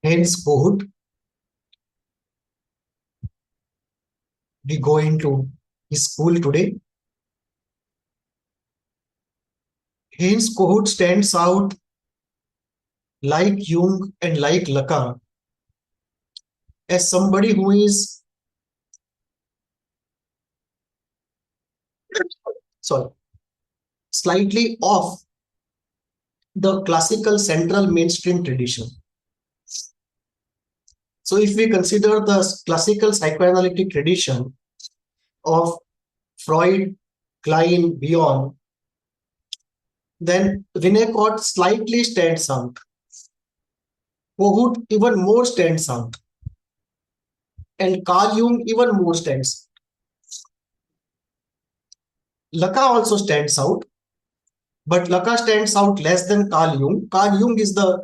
Heinz Kohut. We go into his school today. Heinz Kohut stands out like Jung and like Lacan as somebody who is slightly off the classical central mainstream tradition. So if we consider the classical psychoanalytic tradition of Freud, Klein, Bion, then Winnicott slightly stands out. Kohut even more stands out. And Carl Jung even more stands. Lacan also stands out, but Lacan stands out less than Carl Jung. Carl Jung is the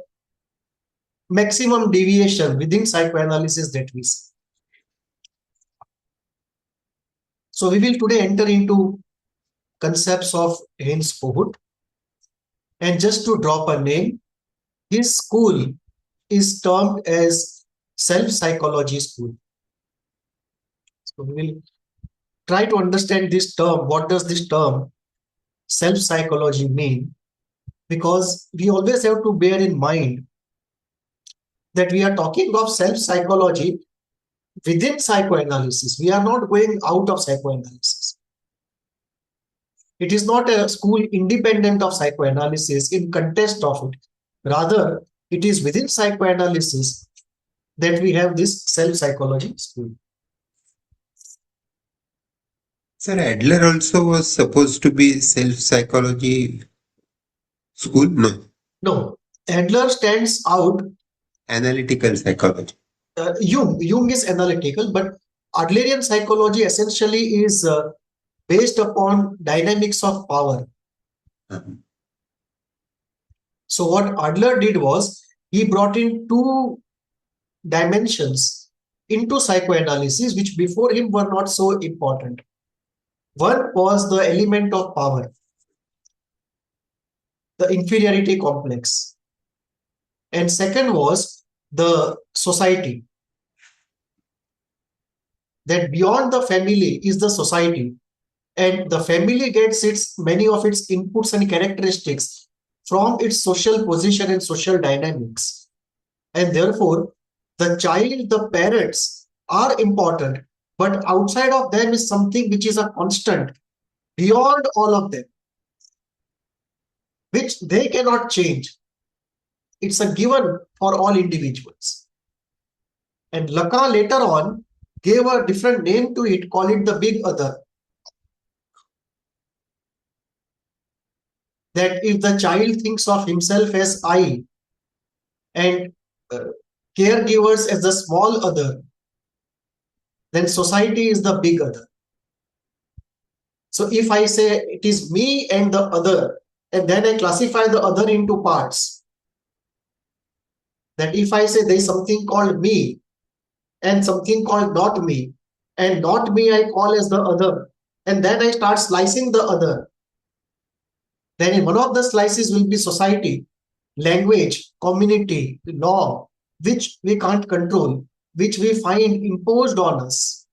maximum deviation within psychoanalysis that we see. So we will today enter into concepts of Heinz Kohut. And just to drop a name, his school is termed as self-psychology school. So we will try to understand this term. What does this term self-psychology mean? Because we always have to bear in mind that we are talking of self-psychology within psychoanalysis. We are not going out of psychoanalysis. It is not a school independent of psychoanalysis in contest of it. Rather, it is within psychoanalysis that we have this self-psychology school. Sir, Adler also was supposed to be self-psychology school? No. No, Adler stands out. Analytical psychology. Jung is analytical, but Adlerian psychology essentially is based upon dynamics of power. So what Adler did was he brought in two dimensions into psychoanalysis which before him were not so important. One was the element of power, the inferiority complex, and second was the society. That beyond the family is the society, and the family gets many of its inputs and characteristics from its social position and social dynamics. And therefore, the child, the parents are important, but outside of them is something which is a constant beyond all of them, which they cannot change. It's a given for all individuals. And Lacan later on gave a different name to it, call it the big other. That if the child thinks of himself as I and caregivers as the small other, then society is the big other. So if I say it is me and the other, and then I classify the other into parts, that if I say there is something called me and something called not me, and not me I call as the other, and then I start slicing the other, then in one of the slices will be society, language, community, law, which we can't control, which we find imposed on us.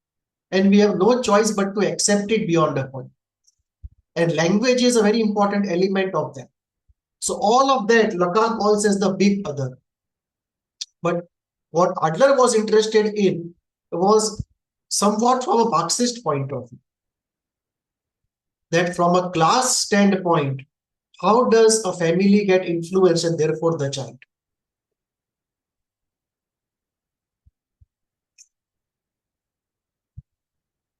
And we have no choice but to accept it beyond a point. And language is a very important element of that. So all of that Lacan calls as the big other. But what Adler was interested in was somewhat from a Marxist point of view. That from a class standpoint, how does a family get influenced and therefore the child?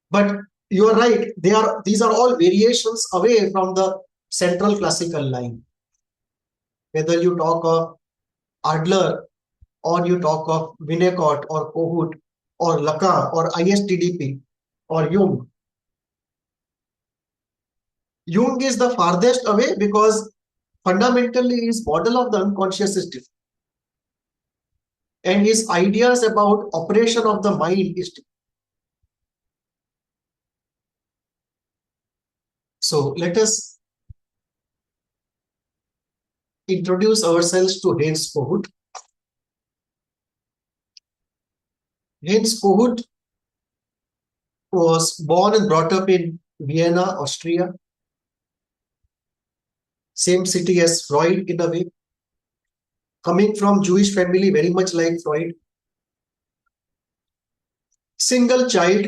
But you are right, these are all variations away from the central classical line. Whether you talk of Adler or you talk of Winnicott or Kohut or Lacan or ISTDP or Jung. Jung is the farthest away because fundamentally his model of the unconscious is different. And his ideas about operation of the mind is different. So let us introduce ourselves to Heinz Kohut. Heinz Kohut was born and brought up in Vienna, Austria, same city as Freud in a way, coming from Jewish family, very much like Freud. Single child,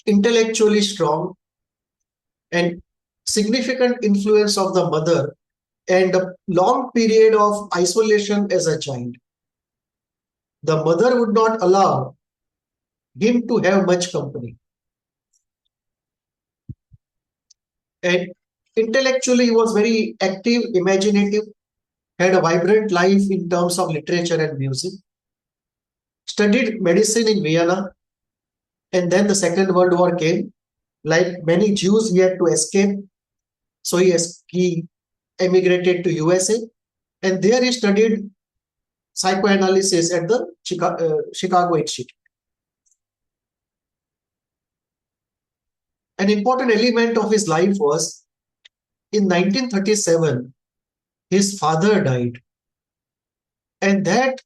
intellectually strong, and significant influence of the mother, and a long period of isolation as a child. The mother would not allow him to have much company. And intellectually, he was very active, imaginative, had a vibrant life in terms of literature and music, studied medicine in Vienna, and then the Second World War came. Like many Jews, he had to escape. So he emigrated to USA, and there he studied psychoanalysis at the Chicago Institute. An important element of his life was in 1937, his father died, and that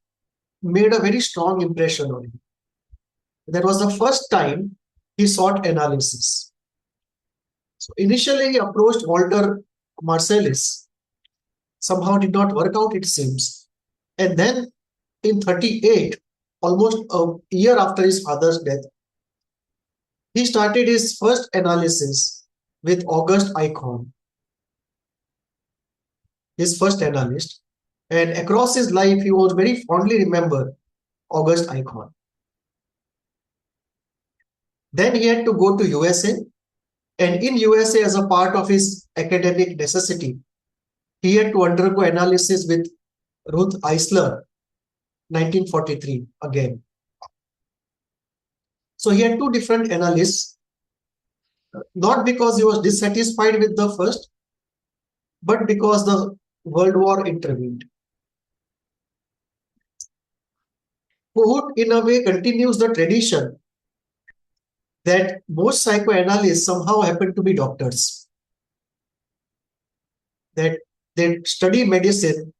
made a very strong impression on him. That was the first time he sought analysis. So initially, he approached Walter Marsalis. Somehow did not work out, it seems. And then in 38, almost a year after his father's death, he started his first analysis with August Eichhorn, his first analyst. And across his life, he was very fondly remembered August Eichhorn. Then he had to go to USA, and in USA, as a part of his academic necessity, he had to undergo analysis with Ruth Eisler, 1943 again. So he had two different analysts, not because he was dissatisfied with the first, but because the World War intervened. Kohut, in a way, continues the tradition that most psychoanalysts somehow happen to be doctors, that they study medicine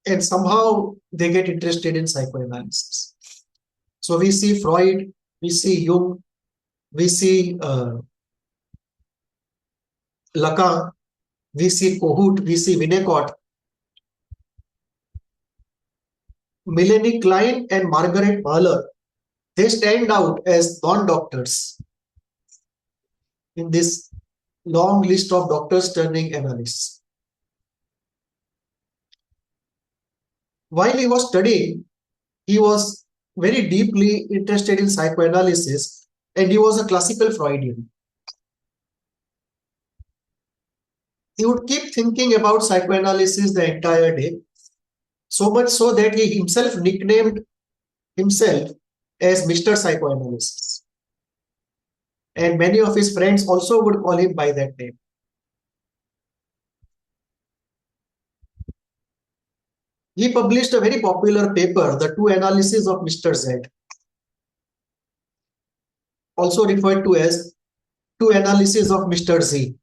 and somehow they get interested in psychoanalysis. So we see Freud, we see Jung, we see Lacan, we see Kohut, we see Winnicott. Melanie Klein and Margaret Mahler, they stand out as non-doctors in this long list of doctors turning analysts. While he was studying, he was very deeply interested in psychoanalysis, and he was a classical Freudian. He would keep thinking about psychoanalysis the entire day, so much so that he himself nicknamed himself as Mr. Psychoanalysis. And many of his friends also would call him by that name. He published a very popular paper, The Two Analyses of Mr. Z, also referred to as Two Analyses of Mr. Z,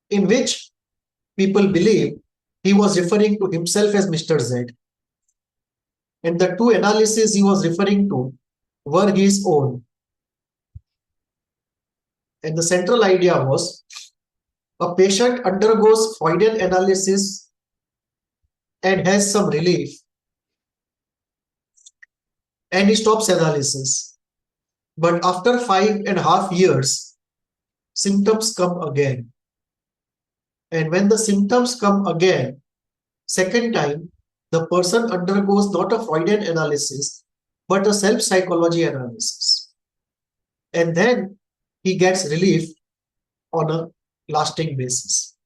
in which people believe he was referring to himself as Mr. Z. And the two analyses he was referring to were his own. And the central idea was a patient undergoes Freudian analysis and has some relief, and he stops analysis. But after 5.5 years, symptoms come again. And when the symptoms come again, second time, the person undergoes not a Freudian analysis, but a self-psychology analysis. And then he gets relief on a lasting basis.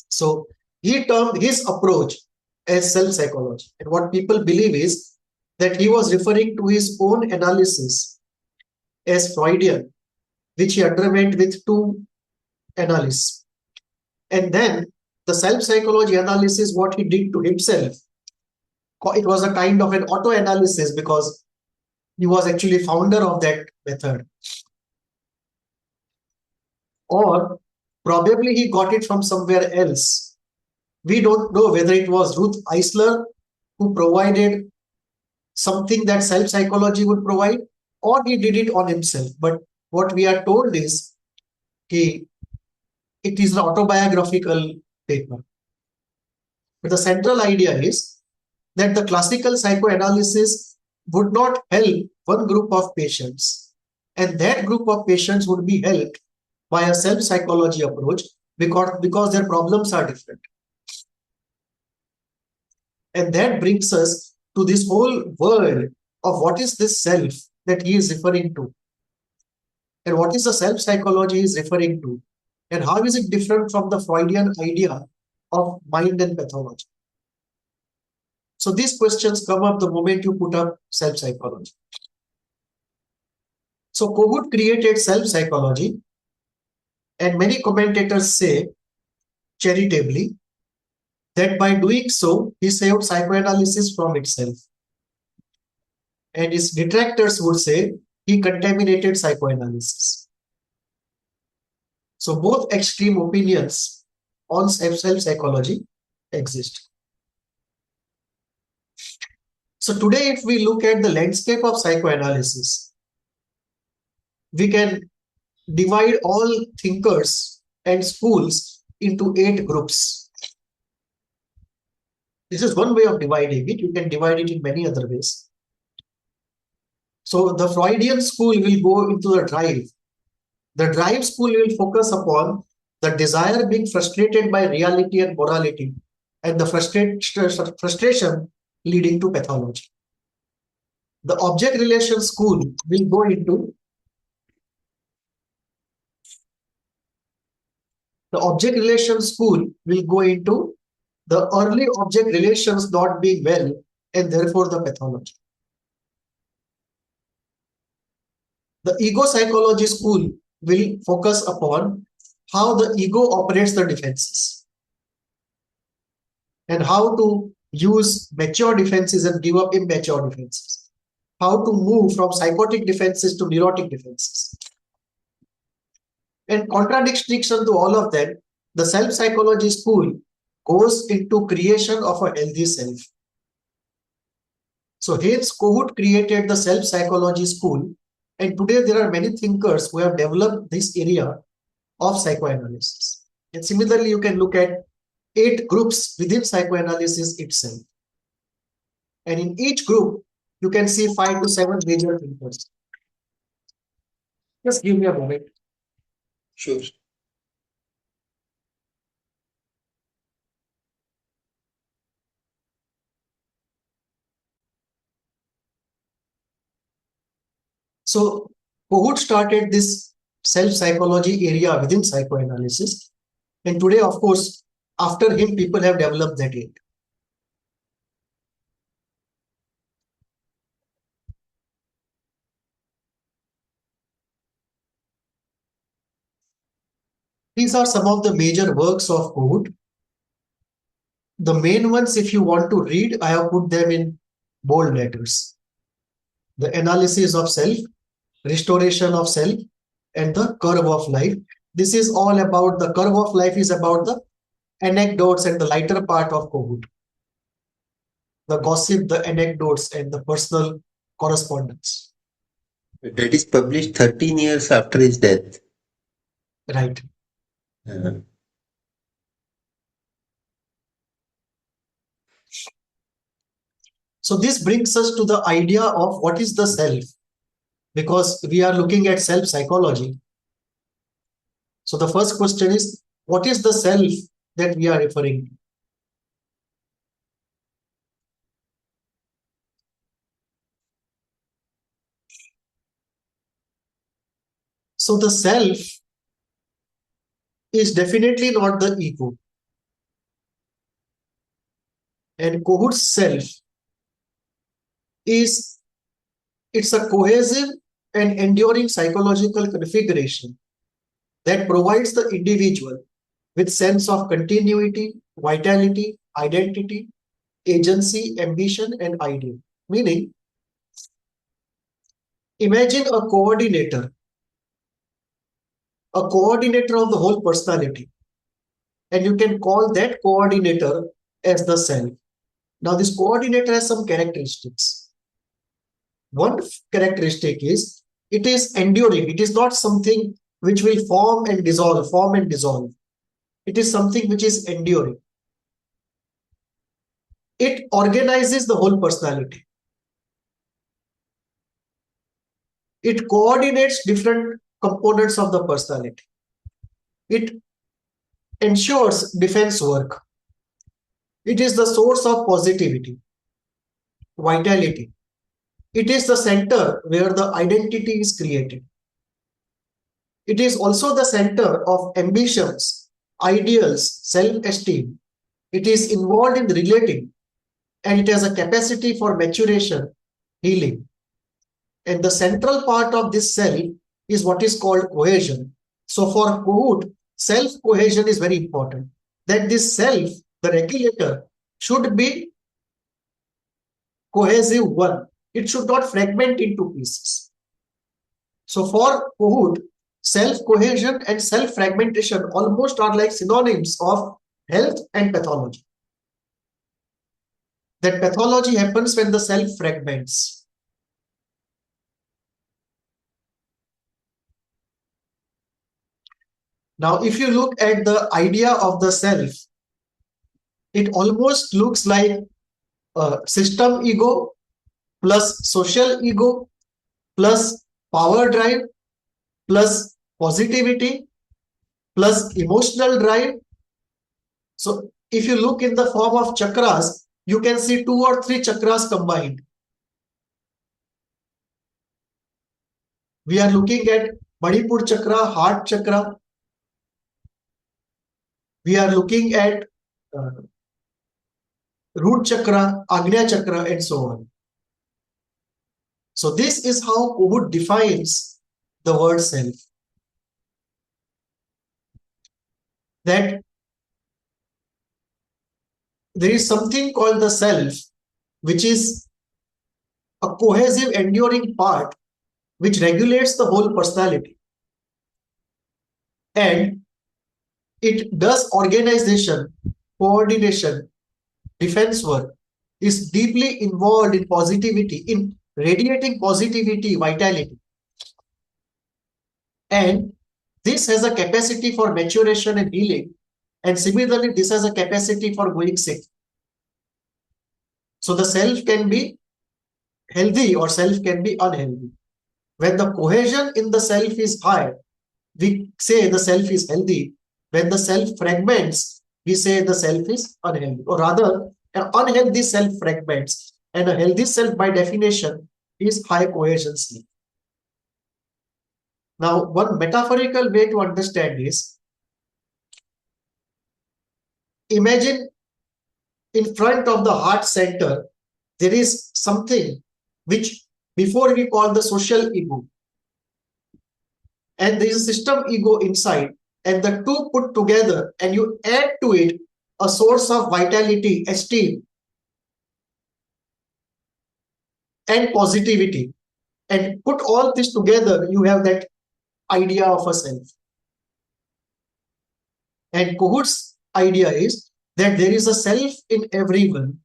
So he termed his approach as self-psychology. And what people believe is that he was referring to his own analysis as Freudian, which he underwent with two analysts. And then the self-psychology analysis, what he did to himself, it was a kind of an auto-analysis because he was actually founder of that method. Or probably he got it from somewhere else. We don't know whether it was Ruth Eisler who provided something that self-psychology would provide, or he did it on himself. But what we are told is it is an autobiographical paper. But the central idea is that the classical psychoanalysis would not help one group of patients, and that group of patients would be helped by a self-psychology approach because their problems are different. And that brings us to this whole world of what is this self that he is referring to, and what is the self-psychology he is referring to, and how is it different from the Freudian idea of mind and pathology. So these questions come up the moment you put up self-psychology. So Kohut created self-psychology, and many commentators say, charitably, that by doing so, he saved psychoanalysis from itself. And his detractors would say he contaminated psychoanalysis. So both extreme opinions on self-psychology exist. So today, if we look at the landscape of psychoanalysis, we can divide all thinkers and schools into 8 groups. This is one way of dividing it. You can divide it in many other ways. So the Freudian school will go into the drive. The drive school will focus upon the desire being frustrated by reality and morality, and the frustration leading to pathology. The object relation school will go into the early object relations not being well, and therefore the pathology. The ego psychology school will focus upon how the ego operates the defenses and how to use mature defenses and give up immature defenses, how to move from psychotic defenses to neurotic defenses. And contradiction to all of them, the self-psychology school goes into creation of a healthy self. So Heinz Kohut created the self-psychology school, and today there are many thinkers who have developed this area of psychoanalysis. And similarly, you can look at 8 groups within psychoanalysis itself. And in each group, you can see 5 to 7 major thinkers. Just give me a moment. Sure. So Kohut started this self-psychology area within psychoanalysis. And today, of course, after him, people have developed that area. These are some of the major works of Kohut. The main ones, if you want to read, I have put them in bold letters. The analysis of self, restoration of self, and the curve of life. This is all about the curve of life is about the anecdotes and the lighter part of Kohut. The gossip, the anecdotes, and the personal correspondence. That is published 13 years after his death. Right. So this brings us to the idea of what is the self, because we are looking at self-psychology. So the first question is, what is the self that we are referring to? So the self is definitely not the ego. And Kohut's self it's a cohesive and enduring psychological configuration that provides the individual with sense of continuity, vitality, identity, agency, ambition, and ideal. Meaning, imagine a coordinator of the whole personality. and you can call that coordinator as the self. Now, this coordinator has some characteristics. One characteristic is it is enduring. It is not something which will form and dissolve, form and dissolve. It is something which is enduring. It organizes the whole personality. It coordinates different components of the personality. It ensures defense work. It is the source of positivity, vitality. It is the center where the identity is created. It is also the center of ambitions, ideals, self-esteem. It is involved in relating, and it has a capacity for maturation, healing. And the central part of this self is what is called cohesion. So for Kohut, self-cohesion is very important. That this self, the regulator, should be cohesive one. It should not fragment into pieces. So for Kohut, self-cohesion and self-fragmentation almost are like synonyms of health and pathology. That pathology happens when the self fragments. Now, if you look at the idea of the self, it almost looks like a system ego plus social ego plus power drive plus positivity plus emotional drive. So if you look in the form of chakras, you can see 2 or 3 chakras combined. We are looking at Manipur chakra, heart chakra. We are looking at root chakra, Agnya chakra, and so on. So this is how Kohut defines the word self. That there is something called the self, which is a cohesive, enduring part which regulates the whole personality. And it does organization, coordination, defense work, is deeply involved in positivity, in radiating positivity, vitality. And this has a capacity for maturation and healing. And similarly, this has a capacity for going sick. So the self can be healthy or self can be unhealthy. When the cohesion in the self is high, we say the self is healthy. When the self fragments, we say the self is unhealthy. Or rather, an unhealthy self fragments, and a healthy self by definition is high cohesion sleep. Now, one metaphorical way to understand is, imagine in front of the heart center, there is something which before we call the social ego. And there is a system ego inside, and the two put together, and you add to it a source of vitality, esteem, and positivity. And put all this together, you have that idea of a self. And Kohut's idea is that there is a self in everyone,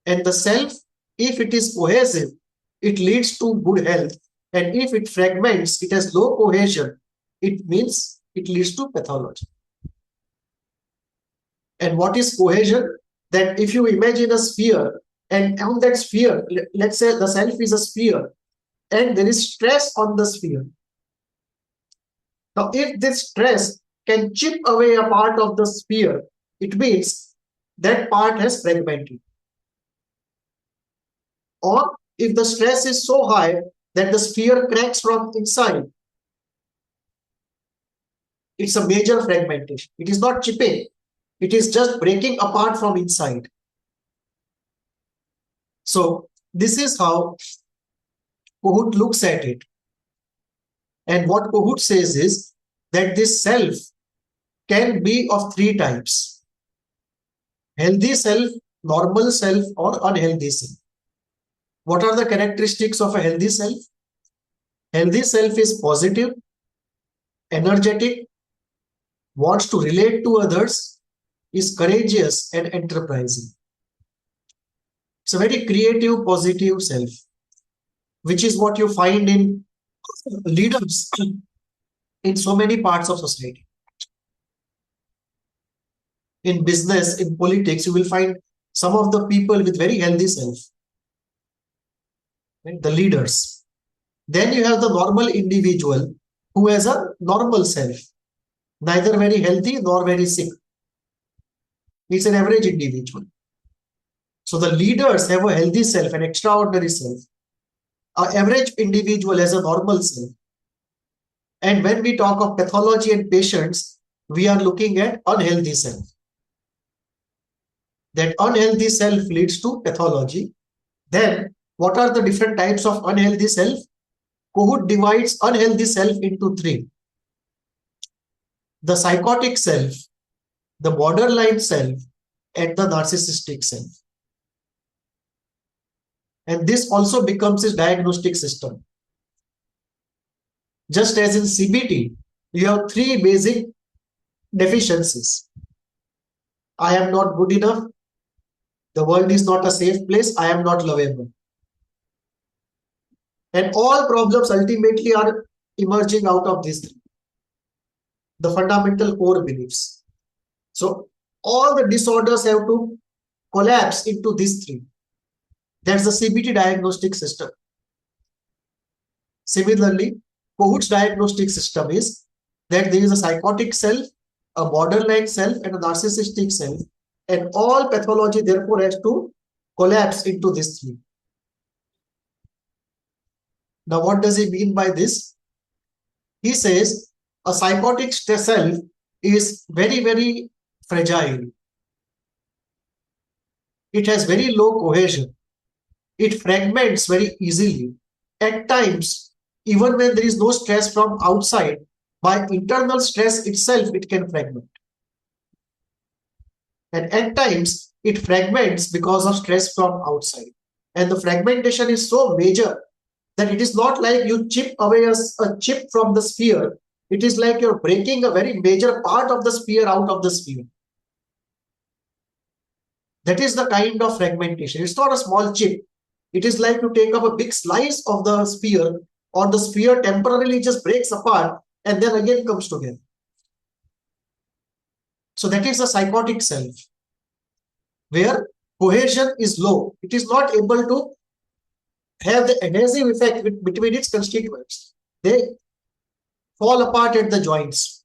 and the self, if it is cohesive, it leads to good health. And if it fragments, it has low cohesion, it means it leads to pathology. And what is cohesion? That if you imagine a sphere, and on that sphere, let's say the self is a sphere, and there is stress on the sphere. Now, if this stress can chip away a part of the sphere, it means that part has fragmented. Or if the stress is so high that the sphere cracks from inside, it's a major fragmentation. It is not chipping. It is just breaking apart from inside. So this is how Kohut looks at it. And what Kohut says is that this self can be of 3 types: healthy self, normal self, or unhealthy self. What are the characteristics of a healthy self? Healthy self is positive, energetic, wants to relate to others, is courageous and enterprising. It's a very creative, positive self, which is what you find in leaders in so many parts of society. In business, in politics, you will find some of the people with very healthy self, right? The leaders. Then you have the normal individual who has a normal self, neither very healthy nor very sick. It's an average individual. So the leaders have a healthy self, an extraordinary self. Our average individual has a normal self. And when we talk of pathology and patients, we are looking at unhealthy self. That unhealthy self leads to pathology. Then what are the different types of unhealthy self? Kohut divides unhealthy self into three: the psychotic self, the borderline self, and the narcissistic self. And this also becomes his diagnostic system. Just as in CBT, you have three basic deficiencies. I am not good enough. The world is not a safe place. I am not lovable. And all problems ultimately are emerging out of these three, the fundamental core beliefs. So all the disorders have to collapse into these three. That's the CBT diagnostic system. Similarly, Kohut's diagnostic system is that there is a psychotic self, a borderline self, and a narcissistic self, and all pathology therefore has to collapse into these three. Now, what does he mean by this? He says a psychotic self is very, very fragile. It has very low cohesion. It fragments very easily. At times, even when there is no stress from outside, by internal stress itself, it can fragment. And at times, it fragments because of stress from outside. And the fragmentation is so major that it is not like you chip away a chip from the sphere. It is like you're breaking a very major part of the sphere out of the sphere. That is the kind of fragmentation. It's not a small chip. It is like you take up a big slice of the sphere, or the sphere temporarily just breaks apart and then again comes together. So that is a psychotic self, where cohesion is low. It is not able to have the adhesive effect between its constituents. They fall apart at the joints.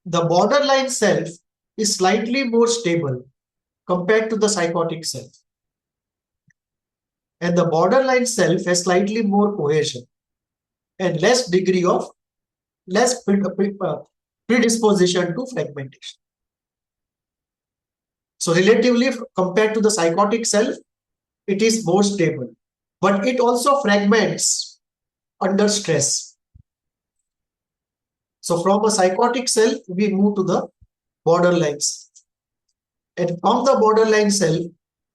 The borderline self is slightly more stable compared to the psychotic self. And the borderline self has slightly more cohesion and less degree of predisposition to fragmentation. So relatively compared to the psychotic self, it is more stable, but it also fragments under stress. So from a psychotic self, we move to the borderline self. And from the borderline self,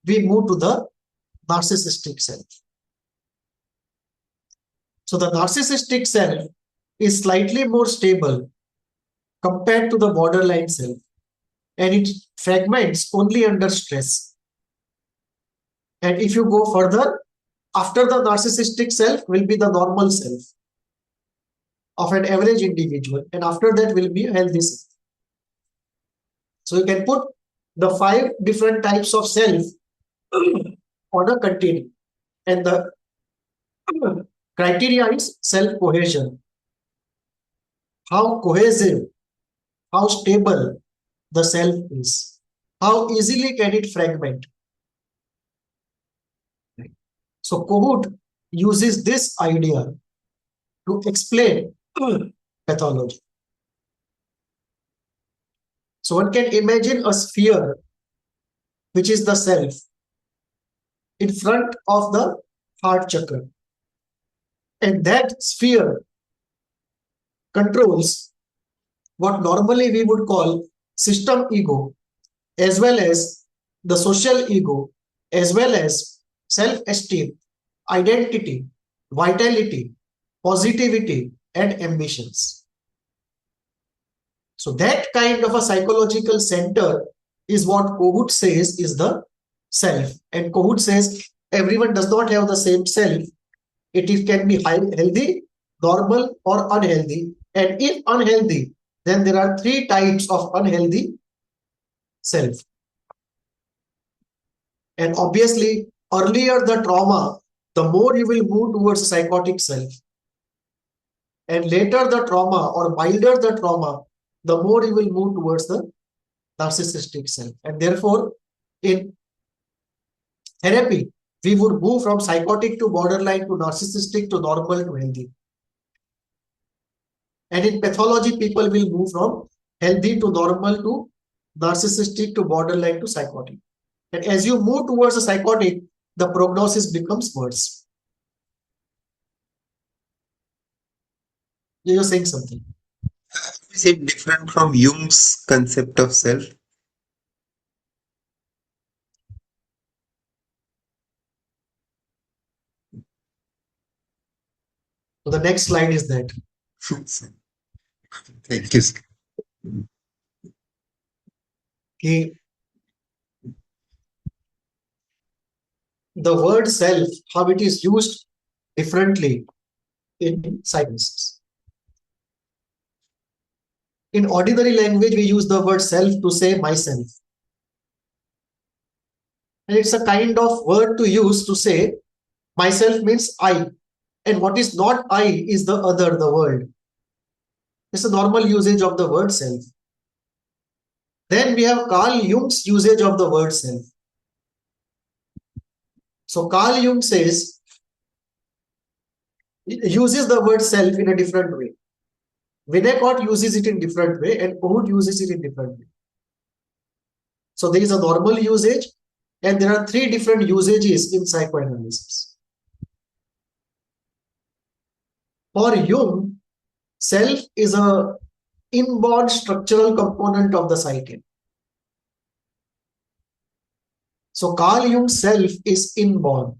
we move to the narcissistic self. So the narcissistic self is slightly more stable compared to the borderline self, and it fragments only under stress. And if you go further, after the narcissistic self will be the normal self of an average individual, and after that will be a healthy self. So you can put the 5 different types of self on a continuum, and the criteria is self-cohesion. How cohesive, how stable the self is, how easily can it fragment. So Kohut uses this idea to explain pathology. So one can imagine a sphere, which is the self, in front of the heart chakra. And that sphere controls what normally we would call system ego, as well as the social ego, as well as self-esteem, identity, vitality, positivity, and ambitions. So that kind of a psychological center is what Kohut says is the self. And Kohut says everyone does not have the same self. It can be healthy, normal, or unhealthy. And if unhealthy, then there are three types of unhealthy self. And obviously, earlier the trauma, the more you will move towards psychotic self. And later the trauma or milder the trauma, the more you will move towards the narcissistic self. And therefore, in therapy, we would move from psychotic to borderline to narcissistic to normal to healthy. And in pathology, people will move from healthy to normal to narcissistic to borderline to psychotic. And as you move towards a psychotic, the prognosis becomes worse. You're saying something. Is it different from Jung's concept of self? So the next slide is that. Thank you. The word self, how it is used differently in psychoanalysis. In ordinary language, we use the word self to say myself. And it's a kind of word to use to say myself means I. And what is not I is the other, the world. It's a normal usage of the word self. Then we have Carl Jung's usage of the word self. So Carl Jung says, uses the word self in a different way. Winnicott uses it in different way and Kohut uses it in different way. So there is a normal usage and there are three different usages in psychoanalysis. For Jung, self is a inborn structural component of the psyche. So Carl Jung's self is inborn.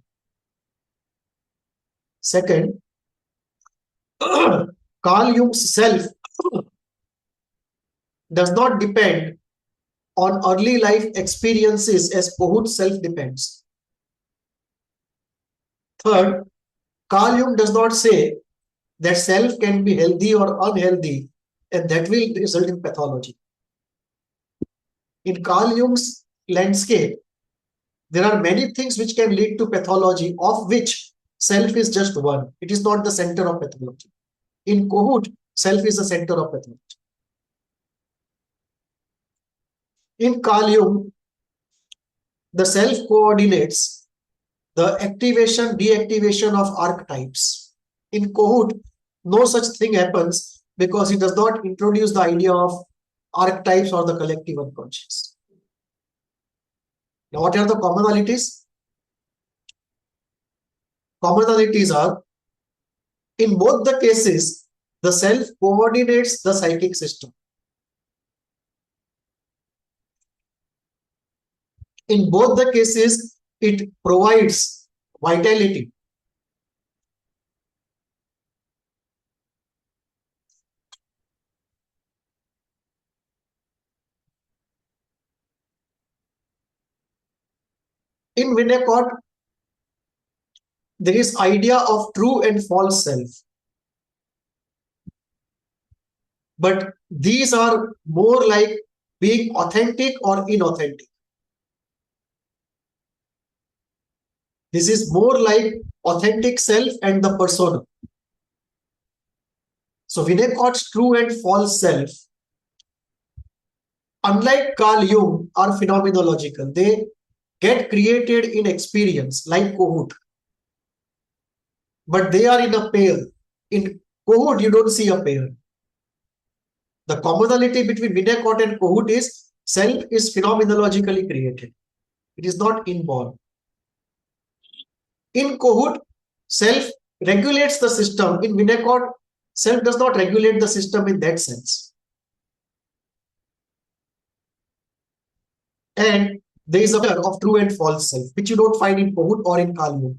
Second, Carl Jung's self does not depend on early life experiences as Kohut's self depends. Third, Carl Jung does not say that self can be healthy or unhealthy and that will result in pathology. In Carl Jung's landscape, there are many things which can lead to pathology, of which self is just one. It is not the center of pathology. In Kohut, self is the center of pathology. In Carl Jung, the self coordinates the activation, deactivation of archetypes. In Kohut, no such thing happens because it does not introduce the idea of archetypes or the collective unconscious. Now, what are the commonalities? Commonalities are, in both the cases, the self coordinates the psychic system. In both the cases, it provides vitality. In Winnicott, there is idea of true and false self. But these are more like being authentic or inauthentic. This is more like authentic self and the persona. So Winnicott's true and false self, unlike Carl Jung, are phenomenological. They get created in experience like Kohut. But they are in a pair. In Kohut, you don't see a pair. The commonality between Winnicott and Kohut is self is phenomenologically created. It is not inborn. In Kohut, self regulates the system. In Winnicott, self does not regulate the system in that sense. And there is a pair of true and false self, which you don't find in Kohut or in Carl Jung.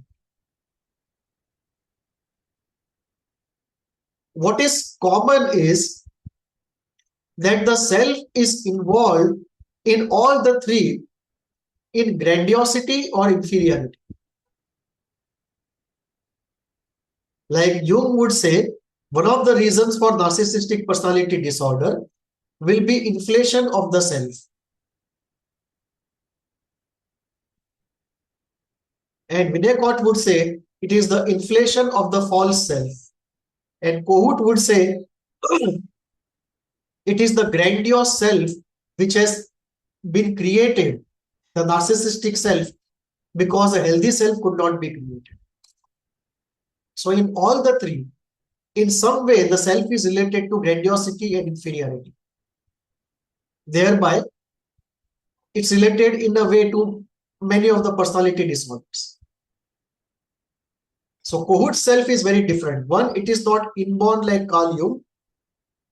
What is common is that the self is involved in all the three, in grandiosity or inferiority. Like Jung would say, one of the reasons for narcissistic personality disorder will be inflation of the self. And Winnicott would say it is the inflation of the false self. And Kohut would say it is the grandiose self which has been created, the narcissistic self, because a healthy self could not be created. So in all the three, in some way, the self is related to grandiosity and inferiority. Thereby, it's related in a way to many of the personality disorders. So Kohut's self is very different. One, it is not inborn like Carl Jung.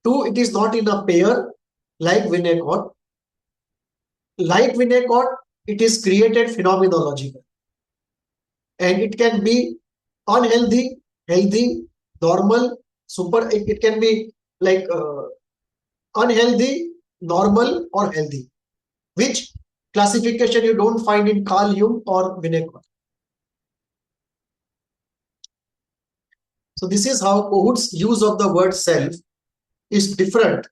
Two, it is not in a pair like Winnicott. Like Winnicott, it is created phenomenologically. And it can be unhealthy, healthy, normal, super. It can be like unhealthy, normal, or healthy, which classification you don't find in Carl Jung or Winnicott. So this is how Kohut's use of the word self is different,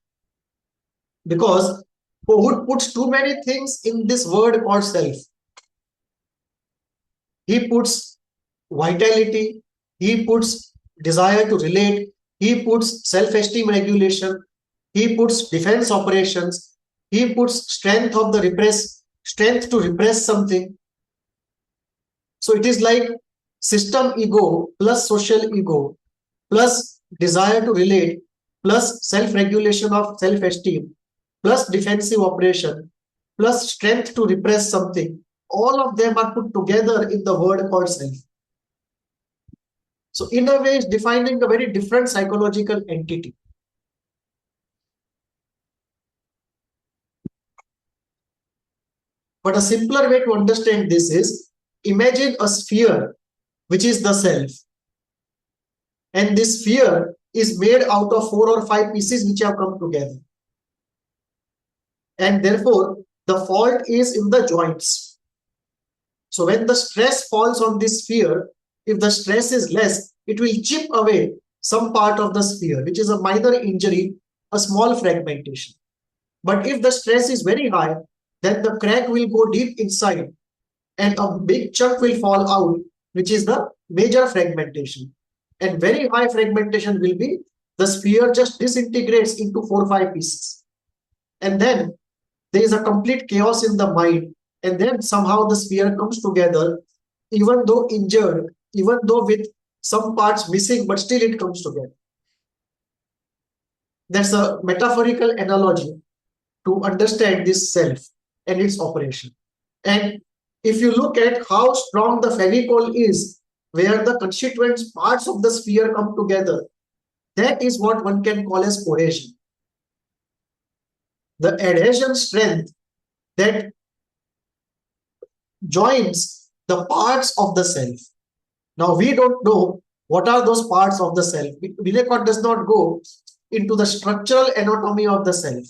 because Kohut puts too many things in this word called self. He puts vitality, he puts desire to relate, he puts self-esteem regulation, he puts defense operations, he puts strength to repress something. So it is like system ego plus social ego plus desire to relate plus self-regulation of self-esteem plus defensive operation plus strength to repress something. All of them are put together in the word called self. So in a way, it's defining a very different psychological entity. But a simpler way to understand this is, imagine a sphere, which is the self. And this sphere is made out of 4 or 5 pieces which have come together. And therefore, the fault is in the joints. So when the stress falls on this sphere, if the stress is less, it will chip away some part of the sphere, which is a minor injury, a small fragmentation. But if the stress is very high, then the crack will go deep inside and a big chunk will fall out, which is the major fragmentation. And very high fragmentation will be the sphere just disintegrates into 4 or 5 pieces. And then there is a complete chaos in the mind. And then somehow the sphere comes together, even though injured, even though with some parts missing, but still it comes together. That's a metaphorical analogy to understand this self and its operation. And if you look at how strong the favicol is, where the constituent parts of the sphere come together, that is what one can call as cohesion. The adhesion strength that joins the parts of the self. Now, we don't know what are those parts of the self. Winnicott does not go into the structural anatomy of the self,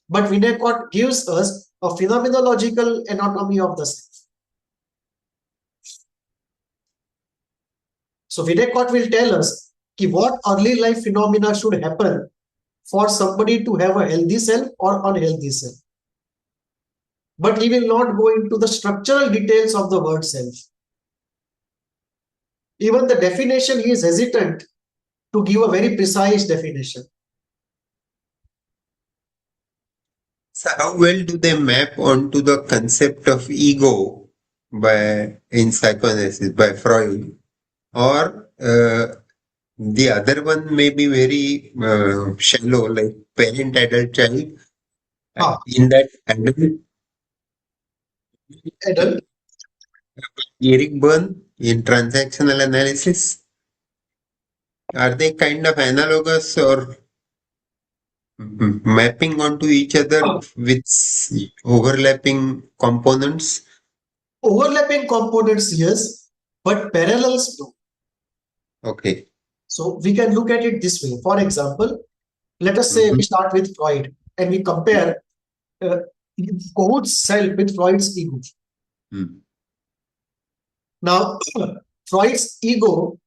but Winnicott gives us a phenomenological anatomy of the self. So Winnicott will tell us what early life phenomena should happen for somebody to have a healthy self or unhealthy self. But he will not go into the structural details of the word self. Even the definition, he is hesitant to give a very precise definition. So how well do they map onto the concept of ego in psychoanalysis by Freud? Or the other one may be very shallow, like parent, adult, child. In that Adult. Eric Byrne in transactional analysis, are they kind of analogous or mapping onto each other with overlapping components? Overlapping components, yes, but parallels, no. Okay. So we can look at it this way. For example, let us say we start with Freud. and we compare Kohut's self with Freud's ego. Now, Freud's ego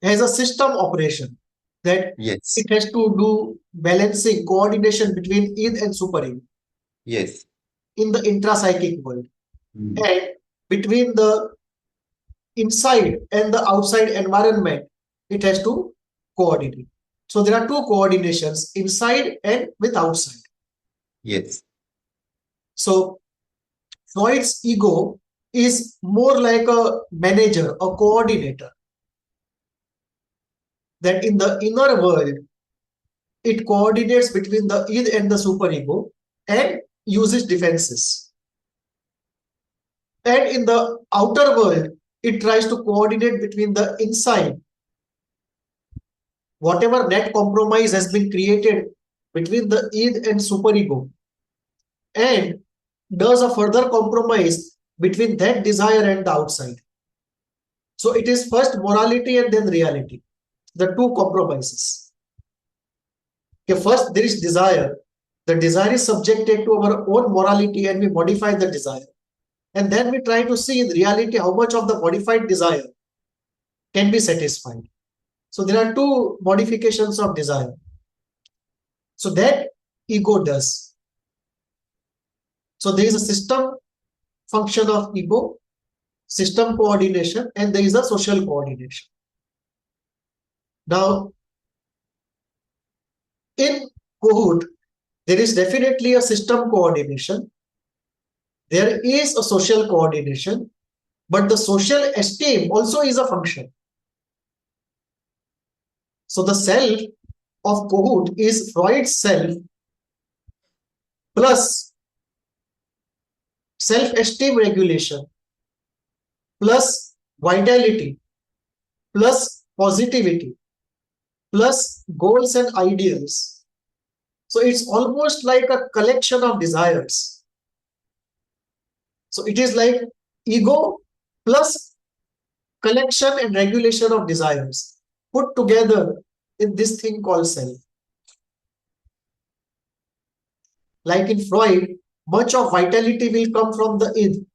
has a system operation that Yes. it has to do balancing, coordination between id and superego Yes. in the intrapsychic world, Mm. and between the inside and the outside environment, it has to coordinate. So there are two coordinations, inside and with outside. Yes. So Freud's ego is more like a manager, a coordinator, that in the inner world, it coordinates between the id and the superego and uses defenses. And in the outer world, it tries to coordinate between the inside. Whatever net compromise has been created between the id and superego, and does a further compromise between that desire and the outside. So it is first morality and then reality, the two compromises. Okay, first there is desire. The desire is subjected to our own morality and we modify the desire. And then we try to see in reality how much of the modified desire can be satisfied. So there are two modifications of desire. So that ego does. So there is a system function of ego, system coordination, and there is a social coordination. Now, in Kohut, there is definitely a system coordination. There is a social coordination, but the social esteem also is a function. So the self of Kohut is Freud's self plus self-esteem regulation plus vitality plus positivity plus goals and ideals. So it's almost like a collection of desires. So it is like ego plus collection and regulation of desires put together in this thing called self. Like in Freud, much of vitality will come from the id.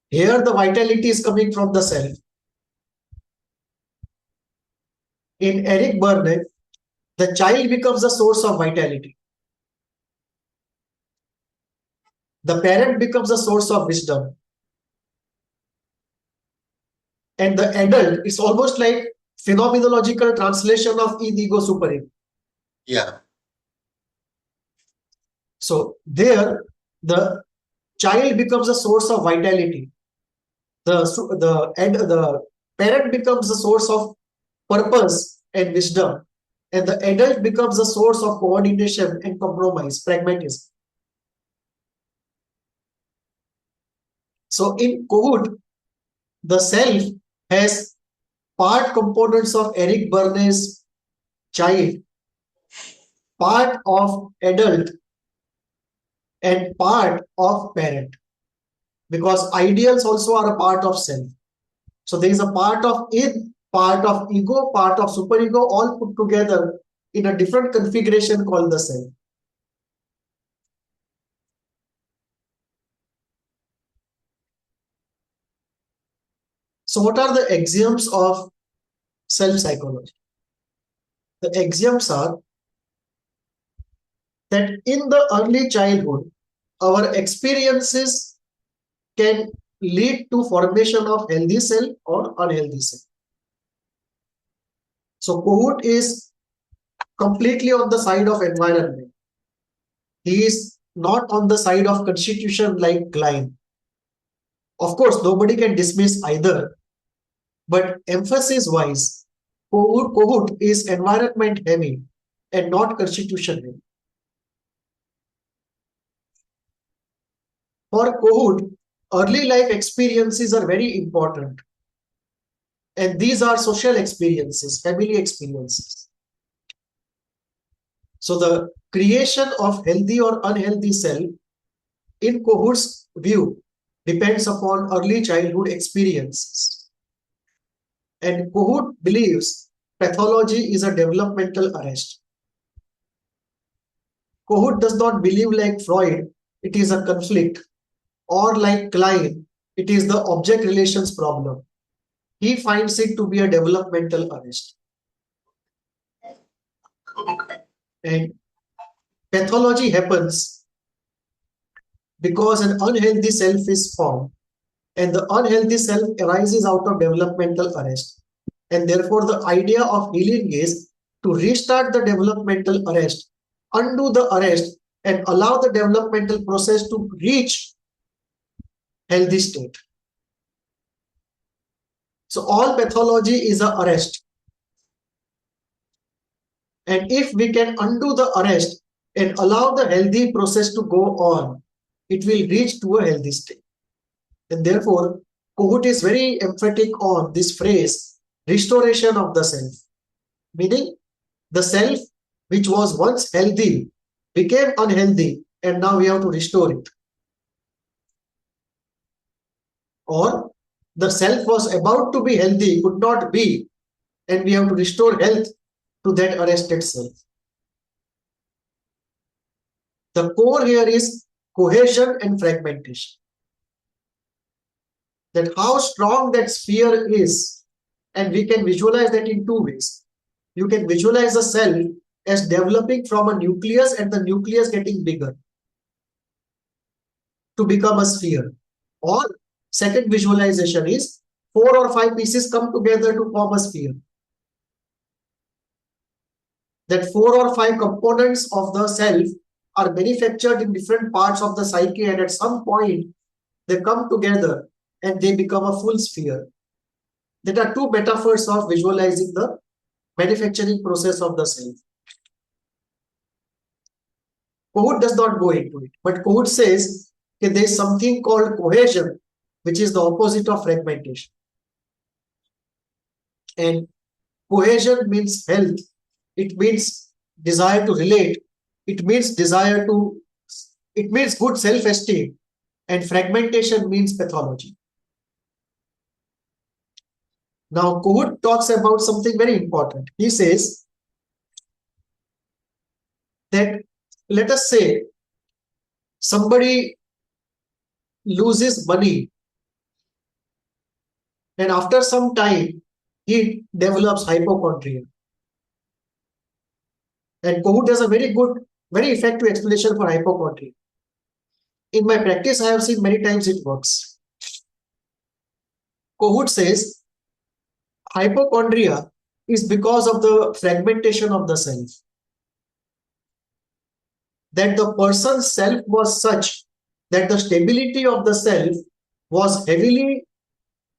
Here the vitality is coming from the self. In Eric Burnett, the child becomes the source of vitality. The parent becomes a source of wisdom. And the adult is almost like phenomenological translation of id, ego, superego. Yeah. So there, the child becomes a source of vitality. The parent becomes a source of purpose and wisdom. And the adult becomes a source of coordination and compromise, pragmatism. So in Kohut, the self has part components of Eric Berne's child, part of adult, and part of parent. Because ideals also are a part of self. So there is a part of id, part of ego, part of superego, all put together in a different configuration called the self. So what are the axioms of self-psychology? The axioms are that in the early childhood, our experiences can lead to formation of healthy self or unhealthy self. So Kohut is completely on the side of environment. He is not on the side of constitution like Klein. Of course, nobody can dismiss either, but emphasis wise, Kohut is environment heavy and not constitution heavy. For Kohut, early life experiences are very important. And these are social experiences, family experiences. So the creation of healthy or unhealthy self in Kohut's view depends upon early childhood experiences. And Kohut believes pathology is a developmental arrest. Kohut does not believe like Freud, it is a conflict, or like Klein, it is the object relations problem. He finds it to be a developmental arrest. And pathology happens because an unhealthy self is formed, and the unhealthy self arises out of developmental arrest. And therefore, the idea of healing is to restart the developmental arrest, undo the arrest, and allow the developmental process to reach healthy state. So all pathology is an arrest. And if we can undo the arrest and allow the healthy process to go on, it will reach to a healthy state. And therefore, Kohut is very emphatic on this phrase, restoration of the self. Meaning, the self which was once healthy became unhealthy, and now we have to restore it. Or the self was about to be healthy, could not be, and we have to restore health to that arrested self. The core here is cohesion and fragmentation. That how strong that sphere is, and we can visualize that in two ways. You can visualize a cell as developing from a nucleus and the nucleus getting bigger to become a sphere. Or second visualization is 4 or 5 pieces come together to form a sphere. That 4 or 5 components of the self are manufactured in different parts of the psyche, and at some point they come together and they become a full sphere. There are two metaphors of visualizing the manufacturing process of the self. Kohut does not go into it, but Kohut says that there is something called cohesion, which is the opposite of fragmentation. And cohesion means health. It means desire to relate. It means good self-esteem. And fragmentation means pathology. Now, Kohut talks about something very important. He says that, let us say, somebody loses money, and after some time, he develops hypochondria. And Kohut has a very good, very effective explanation for hypochondria. In my practice, I have seen many times it works. Kohut says hypochondria is because of the fragmentation of the self. That the person's self was such that the stability of the self was heavily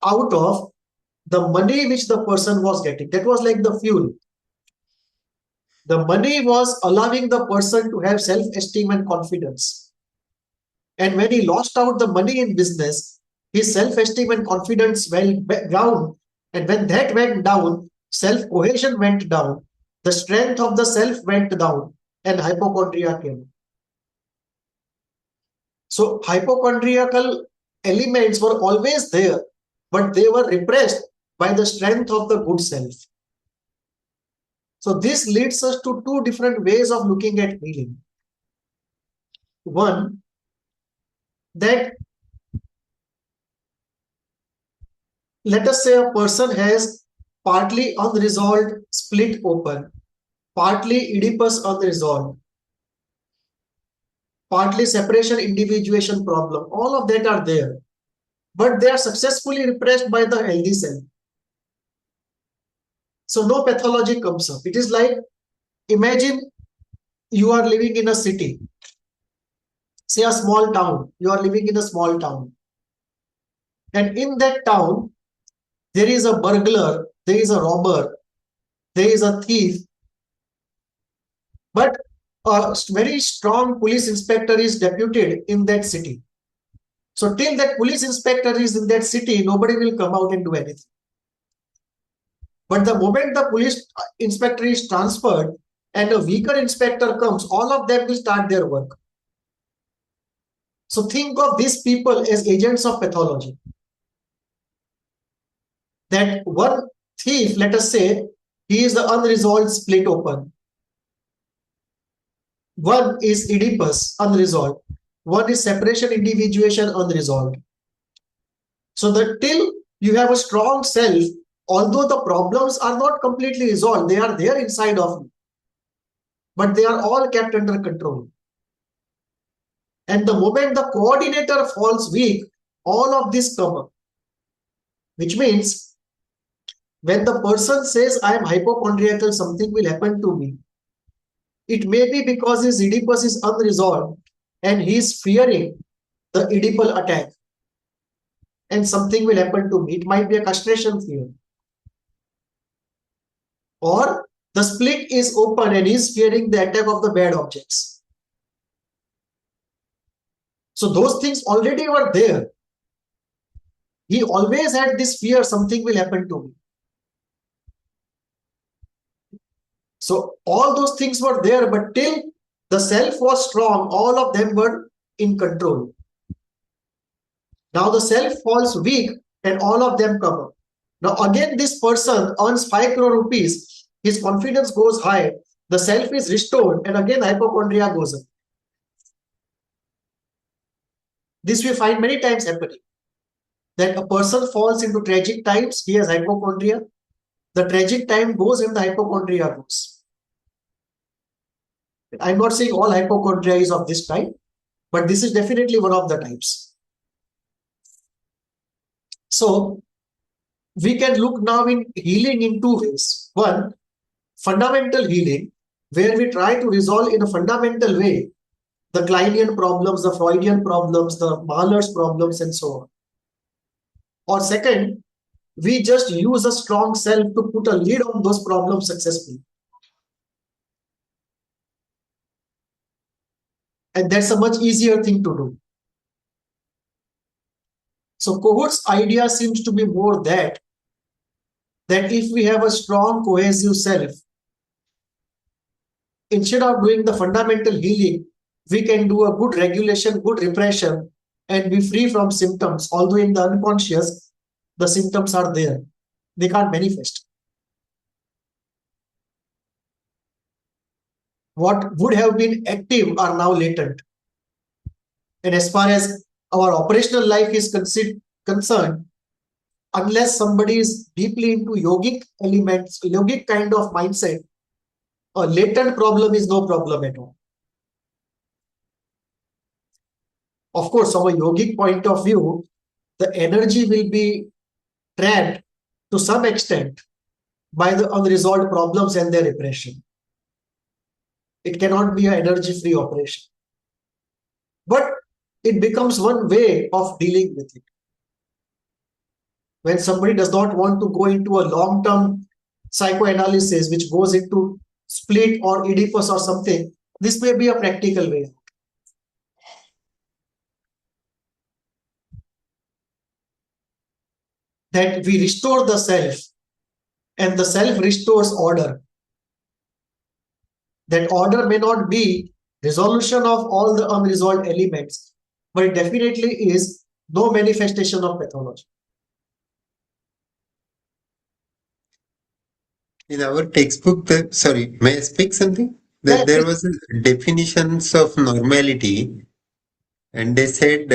out of the money which the person was getting. That was like the fuel. The money was allowing the person to have self-esteem and confidence. And when he lost out the money in business, his self-esteem and confidence went down. And when that went down, self-cohesion went down, the strength of the self went down, and hypochondria came. So hypochondriacal elements were always there, but they were repressed by the strength of the good self. So this leads us to two different ways of looking at healing. One, that let us say a person has partly unresolved split open, partly Oedipus unresolved, partly separation individuation problem. All of that are there, but they are successfully repressed by the healthy self. So no pathology comes up. It is like, imagine you are living in a city, say a small town. You are living in a small town. And in that town, there is a burglar, there is a robber, there is a thief, but a very strong police inspector is deputed in that city. So till that police inspector is in that city, nobody will come out and do anything. But the moment the police inspector is transferred and a weaker inspector comes, all of them will start their work. So think of these people as agents of pathology. That one thief, let us say, he is the unresolved split open. One is Oedipus, unresolved. One is separation, individuation, unresolved. So that till you have a strong self, although the problems are not completely resolved, they are there inside of you, but they are all kept under control. And the moment the coordinator falls weak, all of this come up. Which means when the person says, I am hypochondriacal, something will happen to me. It may be because his Oedipus is unresolved and he is fearing the Oedipal attack and something will happen to me. It might be a castration fear. Or the split is open and he is fearing the attack of the bad objects. So those things already were there. He always had this fear something will happen to me. So all those things were there, but till the self was strong, all of them were in control. Now the self falls weak and all of them come up. Now again, this person earns 5 crore rupees, his confidence goes high, the self is restored, and again hypochondria goes up. This we find many times happening. That a person falls into tragic times, he has hypochondria. The tragic time goes and the hypochondria goes. I'm not saying all hypochondria is of this type, but this is definitely one of the types. So we can look now in healing in two ways. One, fundamental healing, where we try to resolve in a fundamental way the Kleinian problems, the Freudian problems, the Mahler's problems, and so on. Or second, we just use a strong self to put a lid on those problems successfully. And that's a much easier thing to do. So Kohut's idea seems to be more that if we have a strong cohesive self, instead of doing the fundamental healing, we can do a good regulation, good repression, and be free from symptoms. Although in the unconscious, the symptoms are there. They can't manifest. What would have been active are now latent. And as far as our operational life is concerned, unless somebody is deeply into yogic elements, yogic kind of mindset, a latent problem is no problem at all. Of course, from a yogic point of view, the energy will be trapped to some extent by the unresolved problems and their repression. It cannot be an energy-free operation. But it becomes one way of dealing with it. When somebody does not want to go into a long-term psychoanalysis, which goes into split or Oedipus or something, this may be a practical way. That we restore the self and the self restores order. That order may not be resolution of all the unresolved elements, but it definitely is no manifestation of pathology. In our textbook, sorry, may I speak something? Yeah, There was a definitions of normality, and they said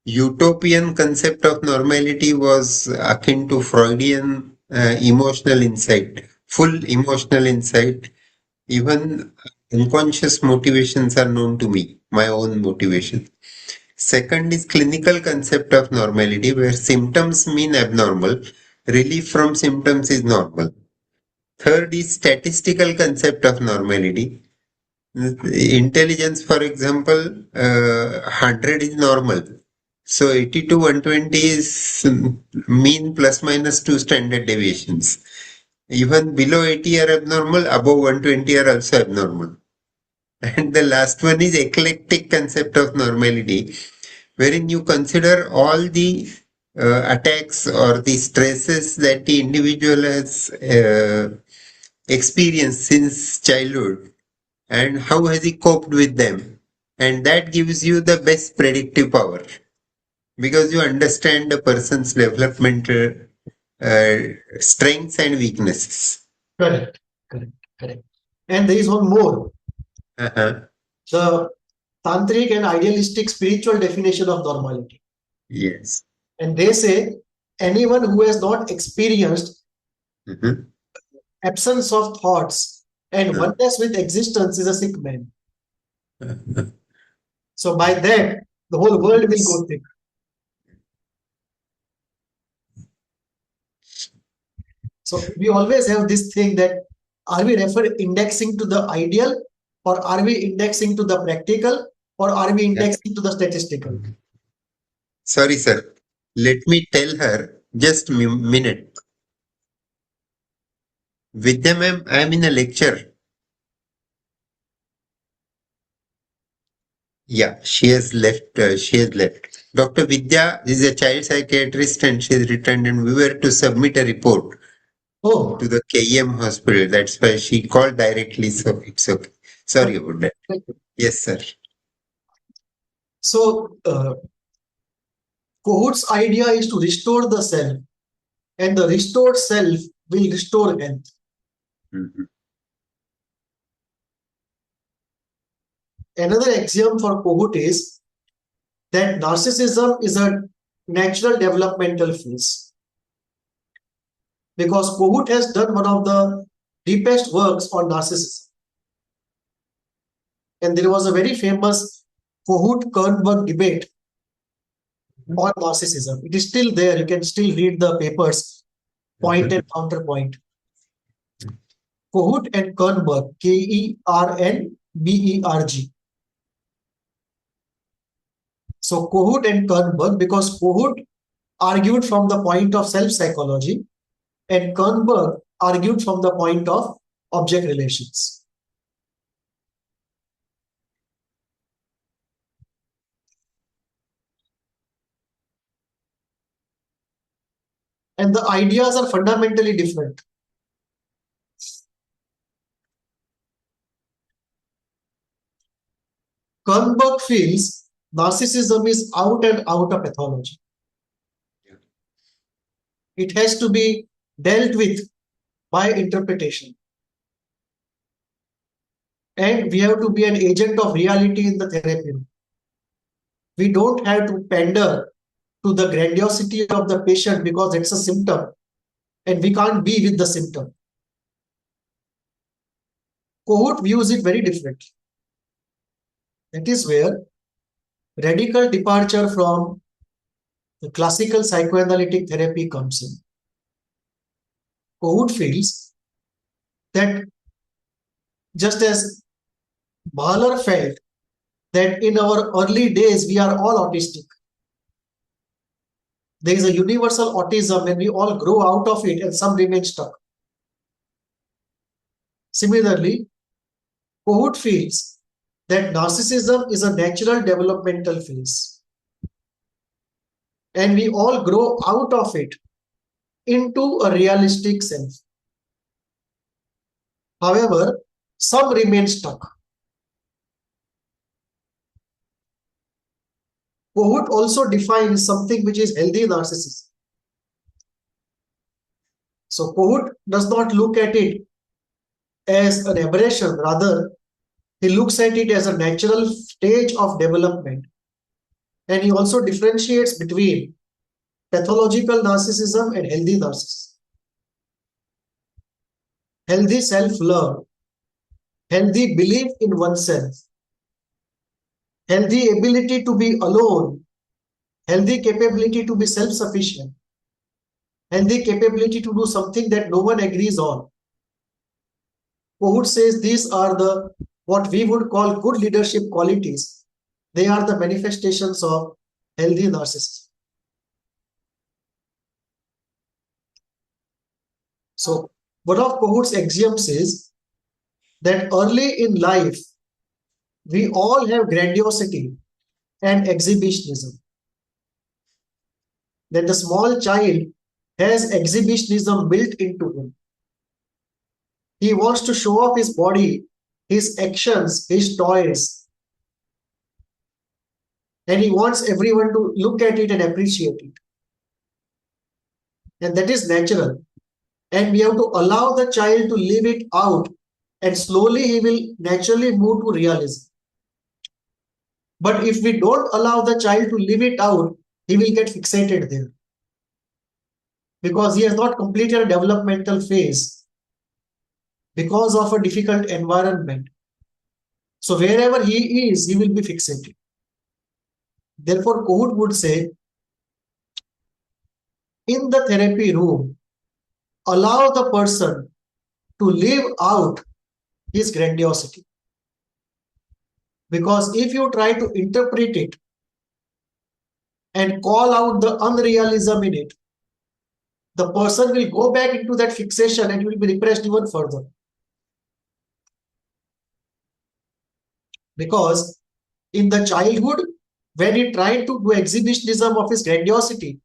utopian concept of normality was akin to Freudian emotional insight, full emotional insight. Even unconscious motivations are known to me, my own motivation. Second is clinical concept of normality, where symptoms mean abnormal, relief from symptoms is normal. Third is statistical concept of normality. Intelligence, for example, 100 is normal. So 80 to 120 is mean plus minus 2 standard deviations. Even below 80 are abnormal, above 120 are also abnormal. And the last one is eclectic concept of normality, wherein you consider all the attacks or the stresses that the individual has experienced since childhood and how has he coped with them. And that gives you the best predictive power because you understand a person's developmental strengths and weaknesses. correct, correct, correct. And there is one more. Uh-huh. the tantric and idealistic spiritual definition of normality. Yes. And they say anyone who has not experienced Mhm. absence of thoughts and Uh, oneness with existence is a sick man. uh, So by that, the whole world will yes. go sick. So we always have this thing that are we indexing to the ideal, or are we indexing to the practical, or are we Yeah. indexing to the statistical? Sorry, sir. Let me tell her just minute. Vidya ma'am, I am in a lecture. Yeah, she has left. She has left. Dr. Vidya is a child psychiatrist and she has returned, and we were to submit a report to Oh, the KEM hospital. That's why she called directly, so it's okay. Sorry okay. about that. Yes, sir. So Kohut's idea is to restore the self, and the restored self will restore health. Mhm. Another axiom for Kohut is that narcissism is a natural developmental phase, because Kohut has done one of the deepest works on narcissism. And there was a very famous Kohut-Kernberg debate on narcissism. It is still there. You can still read the papers, point and counterpoint. Kohut and Kernberg, Kernberg. So Kohut and Kernberg, because Kohut argued from the point of self-psychology and Kernberg argued from the point of object relations. And the ideas are fundamentally different. Kernberg feels narcissism is out and out a pathology. It has to be dealt with by interpretation. And we have to be an agent of reality in the therapy room. We don't have to pander to the grandiosity of the patient because it's a symptom and we can't be with the symptom. Kohut views it very differently. That is where radical departure from the classical psychoanalytic therapy comes in. Kohut feels that just as Mahler felt that in our early days we are all autistic, there is a universal autism and we all grow out of it and some remain stuck. Similarly, Kohut feels that narcissism is a natural developmental phase and we all grow out of it into a realistic self. However, some remain stuck. Kohut also defines something which is healthy narcissism. So Kohut does not look at it as an aberration, rather he looks at it as a natural stage of development. And he also differentiates between pathological narcissism and healthy narcissism. Healthy self-love, healthy belief in oneself, healthy ability to be alone, healthy capability to be self-sufficient, healthy capability to do something that no one agrees on. Kohut says these are the what we would call good leadership qualities. They are the manifestations of healthy narcissism. So one of Kohut's axioms is that early in life, we all have grandiosity and exhibitionism. That the small child has exhibitionism built into him. He wants to show off his body, his actions, his toys, and he wants everyone to look at it and appreciate it. And that is natural. And we have to allow the child to live it out and slowly he will naturally move to realism. But if we don't allow the child to live it out, he will get fixated there because he has not completed a developmental phase because of a difficult environment. So wherever he is, he will be fixated. Therefore, Kohut would say, in the therapy room, allow the person to live out his grandiosity. Because if you try to interpret it and call out the unrealism in it, the person will go back into that fixation and will be repressed even further. Because in the childhood, when he tried to do exhibitionism of his grandiosity,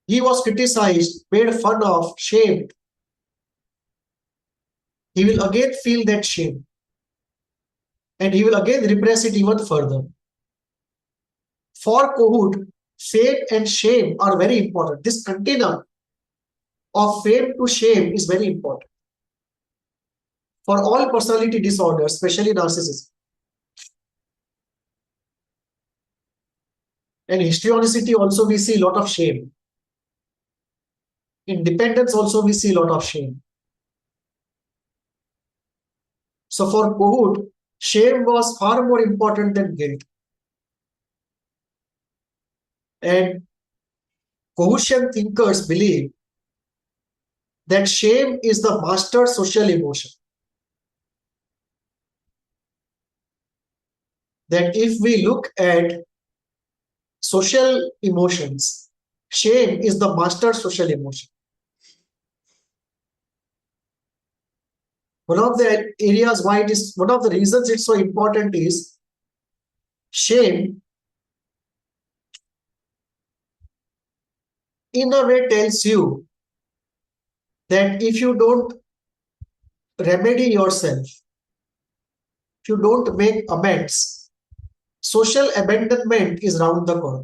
he was criticized, made fun of, shamed. He will again feel that shame. And he will again repress it even further. For Kohut, fame and shame are very important. This continuum of fame to shame is very important. For all personality disorders, especially narcissism. And histrionicity also we see a lot of shame. In dependence also we see a lot of shame. So for Kohut, shame was far more important than guilt. And Kohutian thinkers believe that shame is the master social emotion. That if we look at social emotions, shame is the master social emotion. One of the areas why it is, one of the reasons it's so important is shame in a way tells you that if you don't remedy yourself, if you don't make amends, social abandonment is round the corner.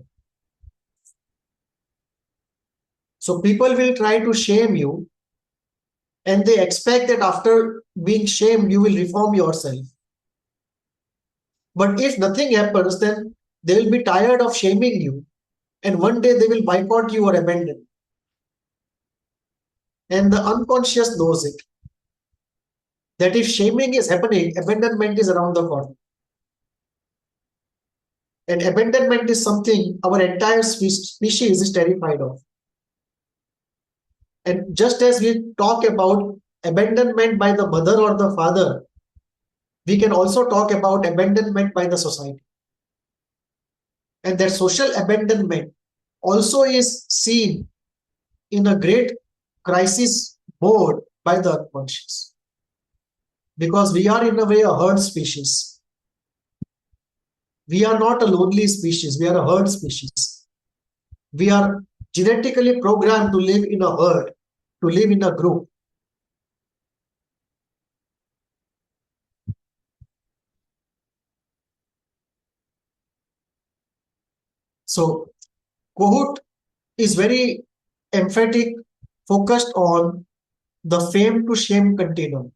So people will try to shame you and they expect that after being shamed, you will reform yourself. But if nothing happens, then they will be tired of shaming you. And one day they will boycott you or abandon. And the unconscious knows it. That if shaming is happening, abandonment is around the corner. And abandonment is something our entire species is terrified of. And just as we talk about abandonment by the mother or the father, we can also talk about abandonment by the society. And that social abandonment also is seen in a great crisis mode by the unconscious. Because we are in a way a herd species. We are not a lonely species, we are a herd species. We are genetically programmed to live in a herd, to live in a group. So Kohut is very emphatic, focused on the fame to shame continuum.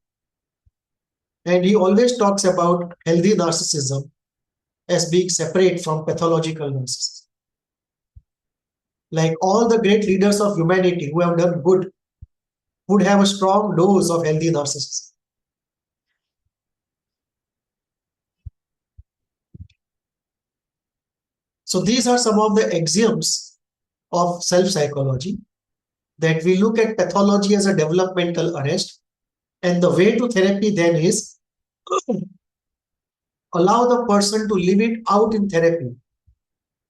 And he always talks about healthy narcissism as being separate from pathological narcissism. Like all the great leaders of humanity who have done good would have a strong dose of healthy narcissism. So these are some of the axioms of self-psychology, that we look at pathology as a developmental arrest, and the way to therapy then is allow the person to live it out in therapy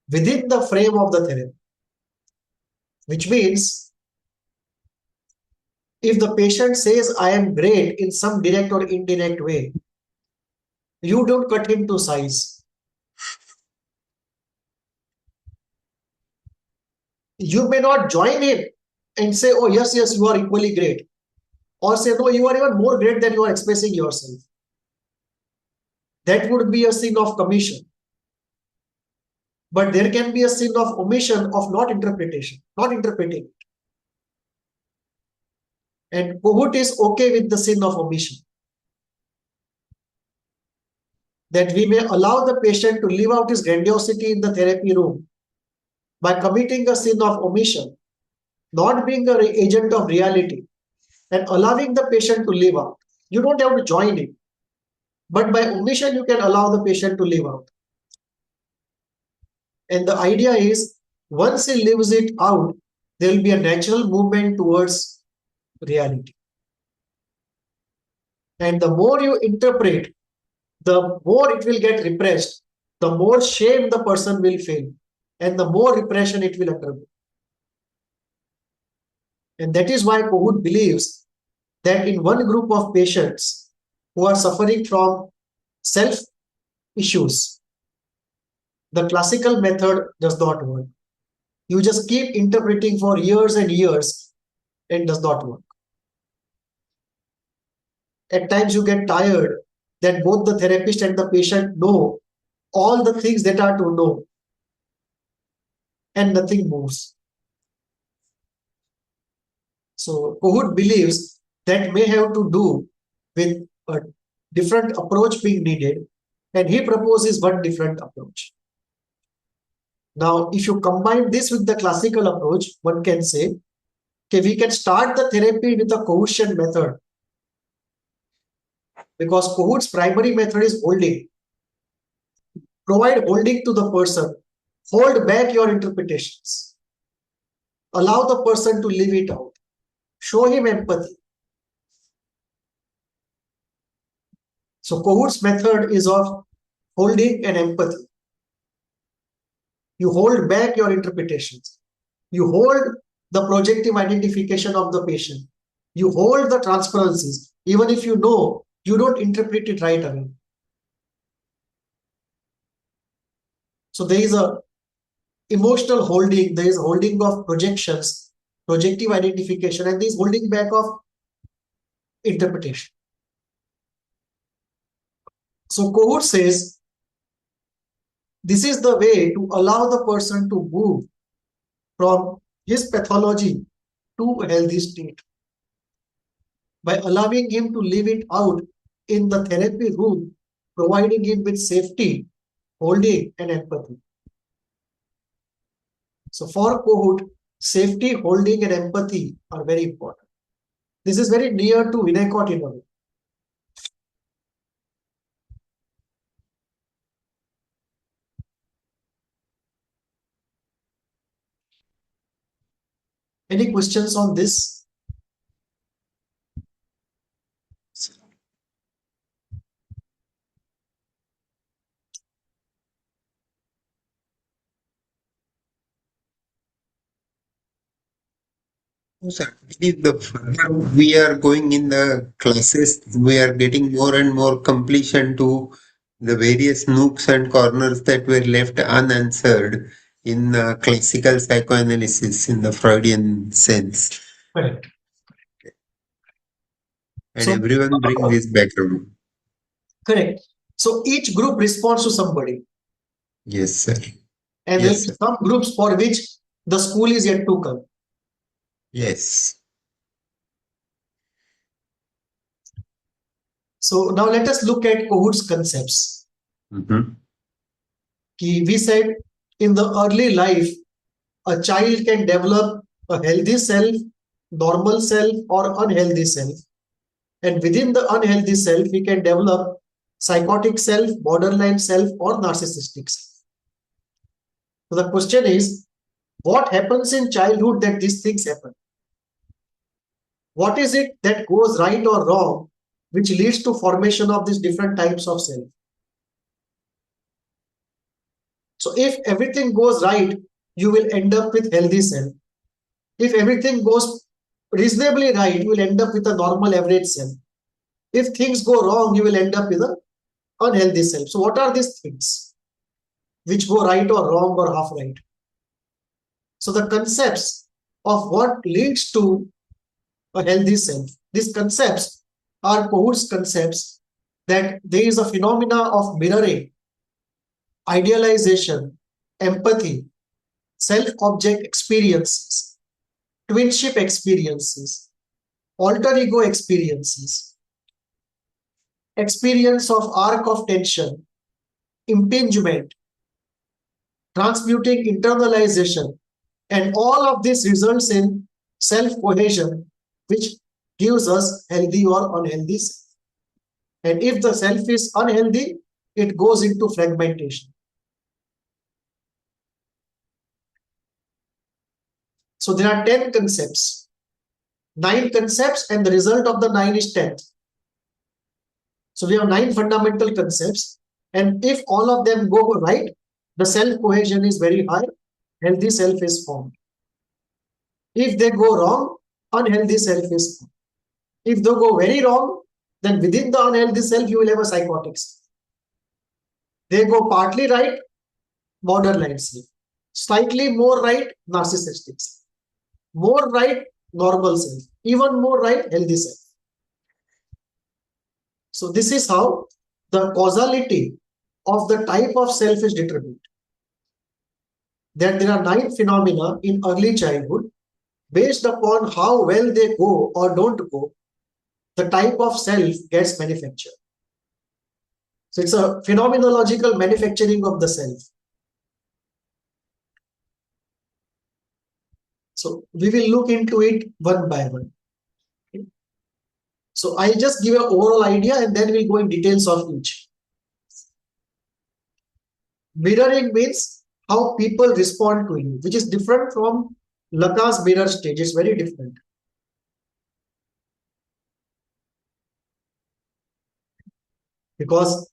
within the frame of the therapy. Which means if the patient says, I am great in some direct or indirect way, you don't cut him to size. You may not join him and say, oh, yes, yes, you are equally great. Or say, no, you are even more great than you are expressing yourself. That would be a sin of commission. But there can be a sin of omission of not interpreting. And Kohut is okay with the sin of omission. that we may allow the patient to live out his grandiosity in the therapy room by committing a sin of omission, not being an agent of reality, and allowing the patient to live out. You don't have to join it, but by omission, you can allow the patient to live out. And the idea is, once he lives it out, there will be a natural movement towards reality. And the more you interpret, the more it will get repressed, the more shame the person will feel, and the more repression it will undergo. And that is why Kohut believes that in one group of patients who are suffering from self issues, the classical method does not work. You just keep interpreting for years and years and does not work. At times you get tired that both the therapist and the patient know all the things that are to know and nothing moves. So Kohut believes that may have to do with a different approach being needed, and he proposes one different approach. Now, if you combine this with the classical approach, one can say, okay, we can start the therapy with the Kohutian method, because Kohut's primary method is holding. Provide holding to the person. Hold back your interpretations. Allow the person to live it out. Show him empathy. So Kohut's method is of holding and empathy. You hold back your interpretations. You hold the projective identification of the patient. You hold the transparencies, even if you know you don't interpret it right away. So there is a emotional holding, there is holding of projections, projective identification, and there is holding back of interpretation. So Kohut says, this is the way to allow the person to move from his pathology to a healthy state, by allowing him to live it out in the therapy room, providing him with safety, holding, and empathy. So for Kohut, safety, holding, and empathy are very important. This is very near to Winnicott in a way. Any questions on this? So I believe the further we are going in the classes, we are getting more and more completion to the various nooks and corners that were left unanswered in classical psychoanalysis in the Freudian sense. Correct. And So, everyone brings his background. correct. So each group responds to somebody. Yes, sir. And Yes, there sir. are some groups for which the school is yet to come. Yes. So now let us look at Kohut's concepts. Mhm. We said in the early life, a child can develop a healthy self, normal self, or unhealthy self. And within the unhealthy self, we can develop psychotic self, borderline self, or narcissistic self. So the question is, what happens in childhood that these things happen? What is it that goes right or wrong, which leads to formation of these different types of self? So if everything goes right, you will end up with healthy self. If everything goes reasonably right, you will end up with a normal average self. If things go wrong, you will end up with an unhealthy self. So what are these things which go right or wrong or half right? So the concepts of what leads to a healthy self, these concepts are Kohut's concepts, that there is a phenomena of mirroring, idealization, empathy, self-object experiences, twinship experiences, alter ego experiences, experience of arc of tension, impingement, transmuting internalization, and all of this results in self-cohesion, which gives us healthy or unhealthy self. And if the self is unhealthy, it goes into fragmentation. So there are 10 concepts, 9 concepts, and the result of the 9 is 10th. So we have 9 fundamental concepts, and if all of them go right, the self cohesion is very high, healthy self is formed. If they go wrong, unhealthy self is formed. If they go very wrong, then within the unhealthy self, you will have a psychotic self. They go partly right, borderline self. Slightly more right, narcissistic self. More right, normal self. Even more right, healthy self. So this is how the causality of the type of self is determined. That there are 9 phenomena in early childhood. Based upon how well they go or don't go, the type of self gets manufactured. So it's a phenomenological manufacturing of the self. So we will look into it one by one. Okay. So I just give an overall idea and then we'll go in details of each. Mirroring means how people respond to you, which is different from Lacan's mirror stage. It's very different. Because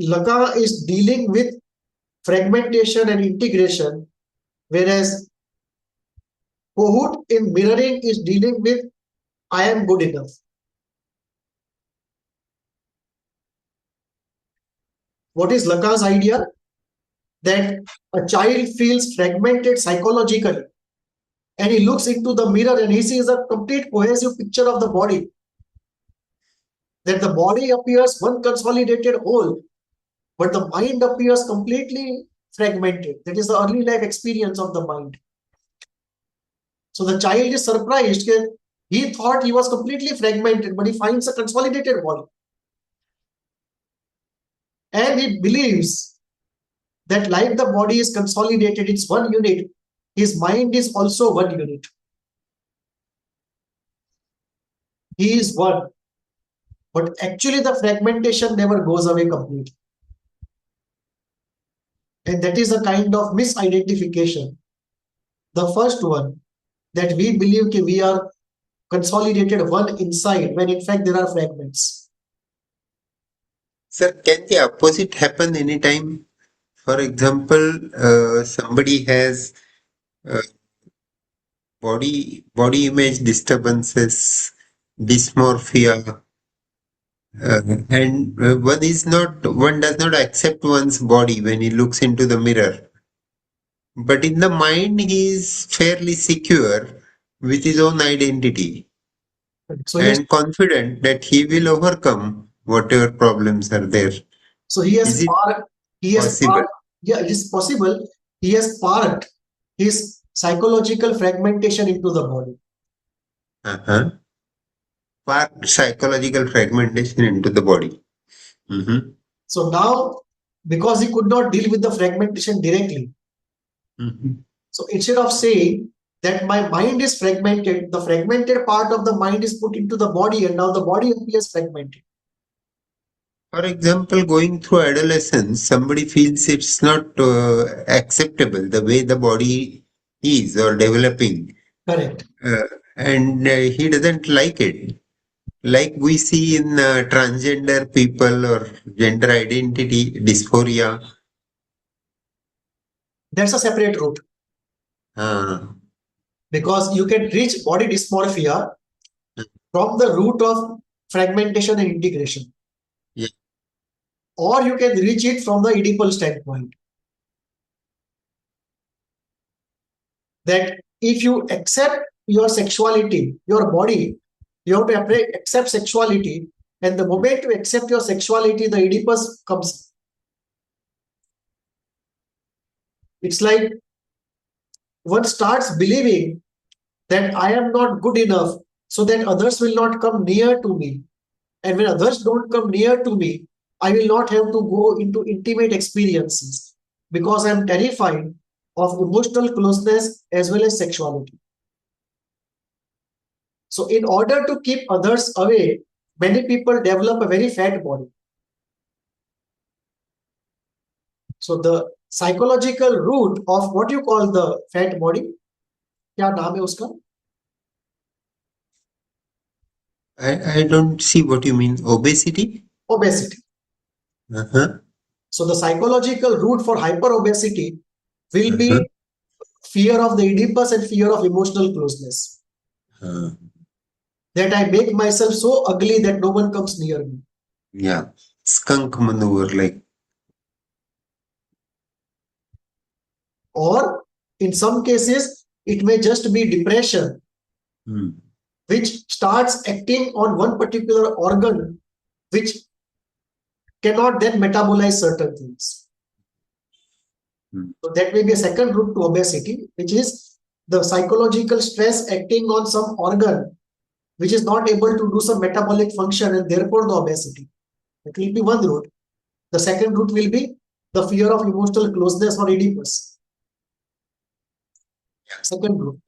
Lacan is dealing with fragmentation and integration, whereas Kohut in mirroring is dealing with I am good enough. What is Lacan's idea? That a child feels fragmented psychologically and he looks into the mirror and he sees a complete cohesive picture of the body. That the body appears one consolidated whole, but the mind appears completely fragmented. That is the early life experience of the mind. So the child is surprised. He thought he was completely fragmented, but he finds a consolidated body. And he believes that like the body is consolidated, it's one unit, his mind is also one unit. He is one. But actually the fragmentation never goes away completely. And that is a kind of misidentification. The first one, that we believe that we are consolidated one inside, when in fact there are fragments. Sir, can the opposite happen anytime? For example, somebody has uh, body image disturbances, dysmorphia, and one does not accept one's body when he looks into the mirror. But in the mind, he is fairly secure with his own identity So and confident that he will overcome whatever problems are there. So he Is has it possible? yeah, it is possible. He has parked his psychological fragmentation into the body. Uh-huh. Part psychological fragmentation into the body. Mm-hmm. So now, because he could not deal with the fragmentation directly, Mm-hmm. so instead of saying that my mind is fragmented, the fragmented part of the mind is put into the body, and now the body appears fragmented. For example, going through adolescence, somebody feels it's not acceptable the way the body is or developing, Correct. uh, and he doesn't like it. Like we see in transgender people or gender identity dysphoria. That's a separate route Uh, because you can reach body dysmorphia from the root of fragmentation and integration. yeah. Or you can reach it from the Oedipal standpoint. That if you accept your sexuality, your body, you have to accept sexuality, and the moment you accept your sexuality, the Oedipus comes. It's like one starts believing that I am not good enough, so that others will not come near to me. And when others don't come near to me, I will not have to go into intimate experiences because I'm terrified of emotional closeness as well as sexuality. So in order to keep others away, many people develop a very fat body. So the psychological root of what you call the fat body, क्या नाम है उसका? I don't see what you mean. Obesity? Obesity. Uh-huh. So the psychological root for hyperobesity will Uh-huh. be fear of the Oedipus and fear of emotional closeness. Uh, That I make myself so ugly that no one comes near me. yeah. Skunk maneuver, like. Or in some cases, it may just be depression, which starts acting on one particular organ, which cannot then metabolize certain things. So that may be a second route to obesity, which is the psychological stress acting on some organ which is not able to do some metabolic function, and therefore the obesity. It will be one route. The second route will be the fear of emotional closeness or Oedipus. Second route.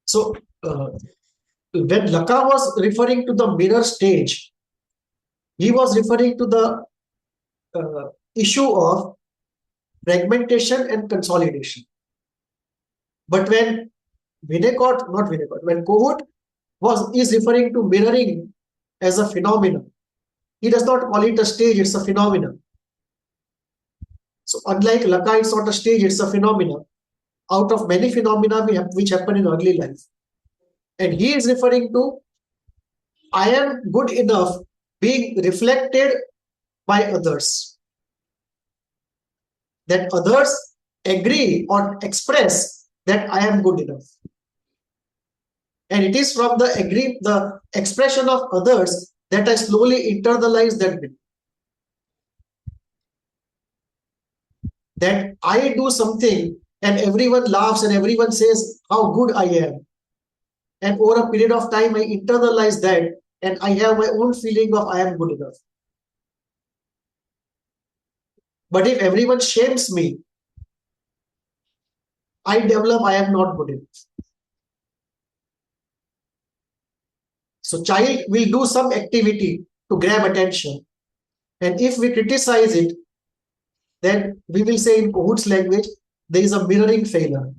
So when Laka was referring to the mirror stage, he was referring to the issue of fragmentation and consolidation. But when when Kohut is referring to mirroring as a phenomenon, he does not call it a stage, it's a phenomenon. So unlike Laka, it's not a stage, it's a phenomenon out of many phenomena which happen in early life. And he is referring to I am good enough being reflected by others. That others agree or express that I am good enough. And it is from the expression of others that I slowly internalize that belief. That I do something and everyone laughs and everyone says how good I am. And over a period of time, I internalize that and I have my own feeling of I am good enough. But if everyone shames me, I develop I am not good enough. So child will do some activity to grab attention. And if we criticize it, then we will say in Kohut's language, there is a mirroring failure.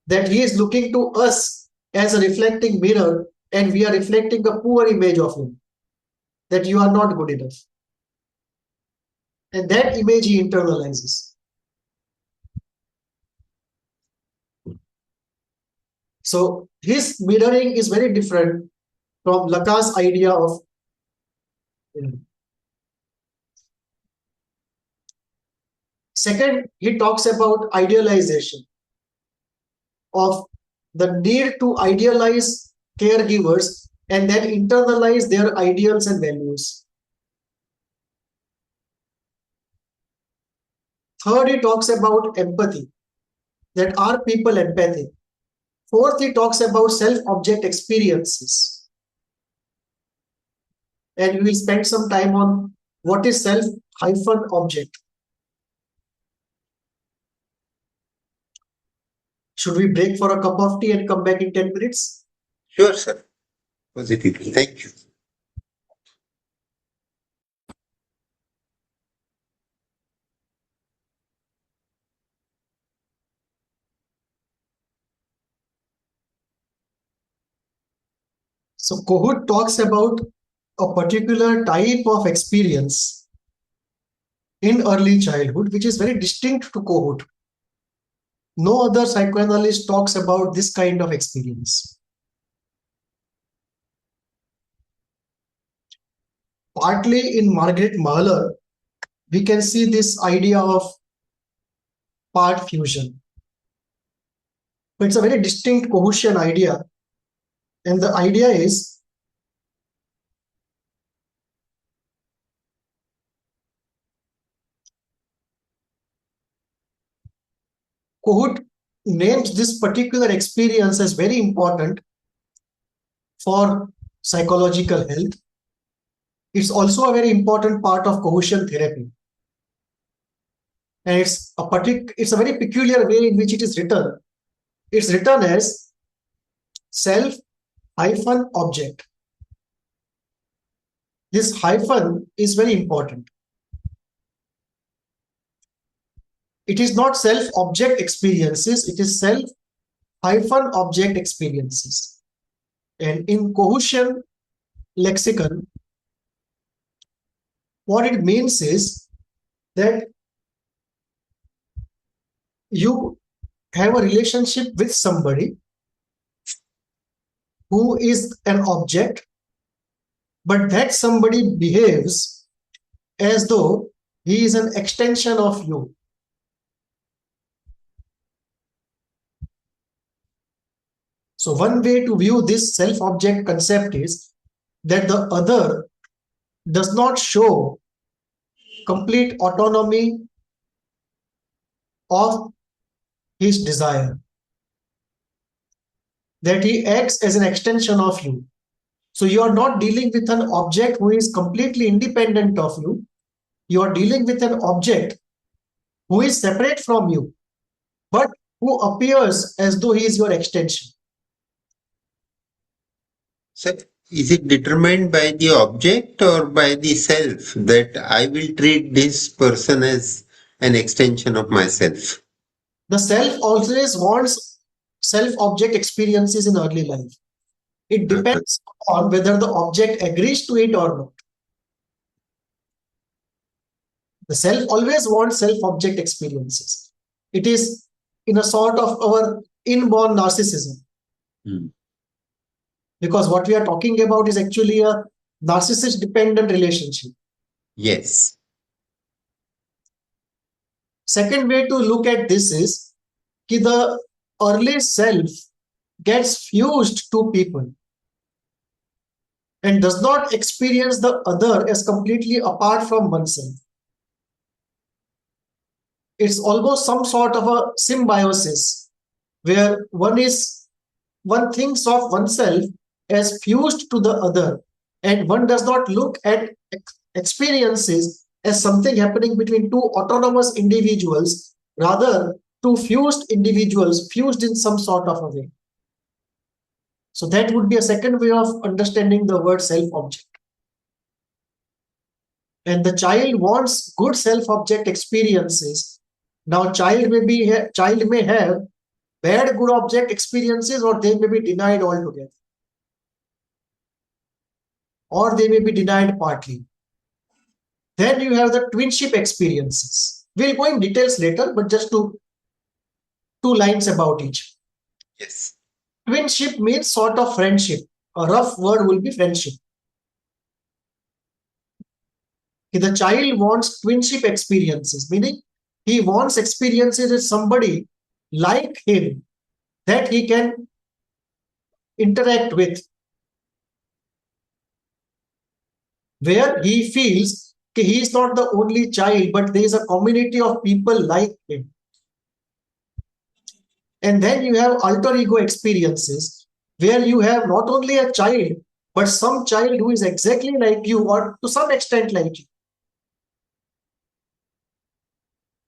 That he is looking to us as a reflecting mirror and we are reflecting a poor image of him. That you are not good enough. And that image he internalizes. So his mirroring is very different from Laka's idea of Second, he talks about idealization of the need to idealize caregivers and then internalize their ideals and values. Third, he talks about empathy, that are people empathic. Fourth, he talks about self-object experiences. And we will spend some time on what is self-object. Should we break for a cup of tea and come back in 10 minutes? Sure, sir. Positively. Thank you. So Kohut talks about a particular type of experience in early childhood, which is very distinct to Kohut. No other psychoanalyst talks about this kind of experience. Partly in Margaret Mahler, we can see this idea of part fusion. But it's a very distinct Kohutian idea. And the idea is Kohut names this particular experience as very important for psychological health. It's also a very important part of cohesion therapy. And it's a very peculiar way in which it is written. It's written as self-object. This hyphen is very important. It is not self-object experiences, it is self-object experiences. And in cohesion lexicon, what it means is that you have a relationship with somebody who is an object, but that somebody behaves as though he is an extension of you. So one way to view this self-object concept is that the other does not show complete autonomy of his desire, that he acts as an extension of you. So you are not dealing with an object who is completely independent of you. You are dealing with an object who is separate from you, but who appears as though he is your extension. So, is it determined by the object or by the self that I will treat this person as an extension of myself? The self always wants self-object experiences in early life. It depends on whether the object agrees to it or not. The self always wants self-object experiences. It is in a sort of our inborn narcissism. Because what we are talking about is actually a narcissist-dependent relationship. Yes. Second way to look at this is that the early self gets fused to people and does not experience the other as completely apart from oneself. It's almost some sort of a symbiosis where one thinks of oneself as fused to the other, and one does not look at experiences as something happening between two autonomous individuals, rather two fused individuals, fused in some sort of a way. So that would be a second way of understanding the word self-object. And the child wants good self-object experiences. Now child may have bad good object experiences, or they may be denied altogether, or they may be denied partly. Then you have the twinship experiences. We'll go in details later, but just two lines about each. Yes. Twinship means sort of friendship. A rough word will be friendship. The child wants twinship experiences, meaning he wants experiences with somebody like him that he can interact with, where he feels he is not the only child, but there is a community of people like him. And then you have alter ego experiences, where you have not only a child, but some child who is exactly like you, or to some extent like you.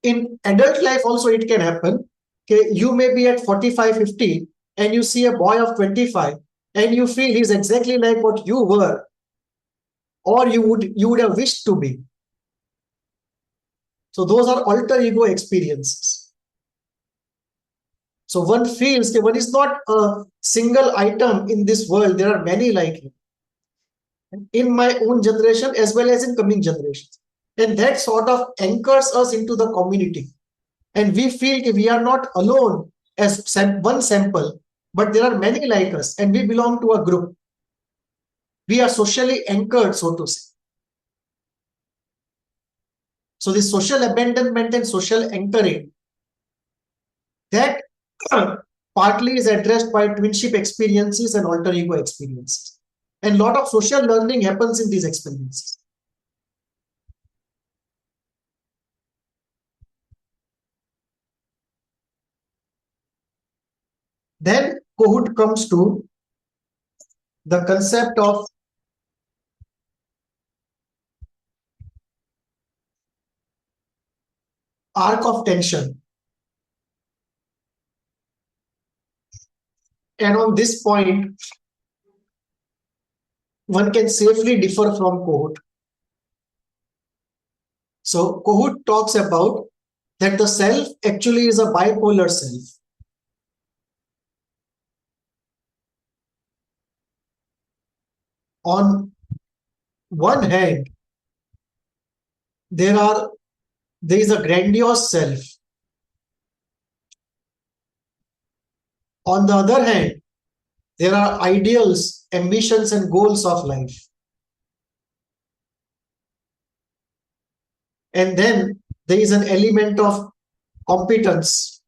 In adult life also it can happen. Okay, you may be at 45, 50, and you see a boy of 25, and you feel he's exactly like what you were, or you would have wished to be. So those are alter ego experiences. So one feels that one is not a single item in this world. There are many like him, in my own generation as well as in coming generations. And that sort of anchors us into the community. And we feel that we are not alone as one sample, but there are many like us, and we belong to a group. We are socially anchored, so to say. So this social abandonment and social anchoring, that partly is addressed by twinship experiences and alter ego experiences. And a lot of social learning happens in these experiences. Then Kohut comes to the concept of arc of tension. And on this point, one can safely differ from Kohut. So Kohut talks about that the self actually is a bipolar self. On one hand, there is a grandiose self. On the other hand, there are ideals, ambitions, and goals of life. And then there is an element of competence,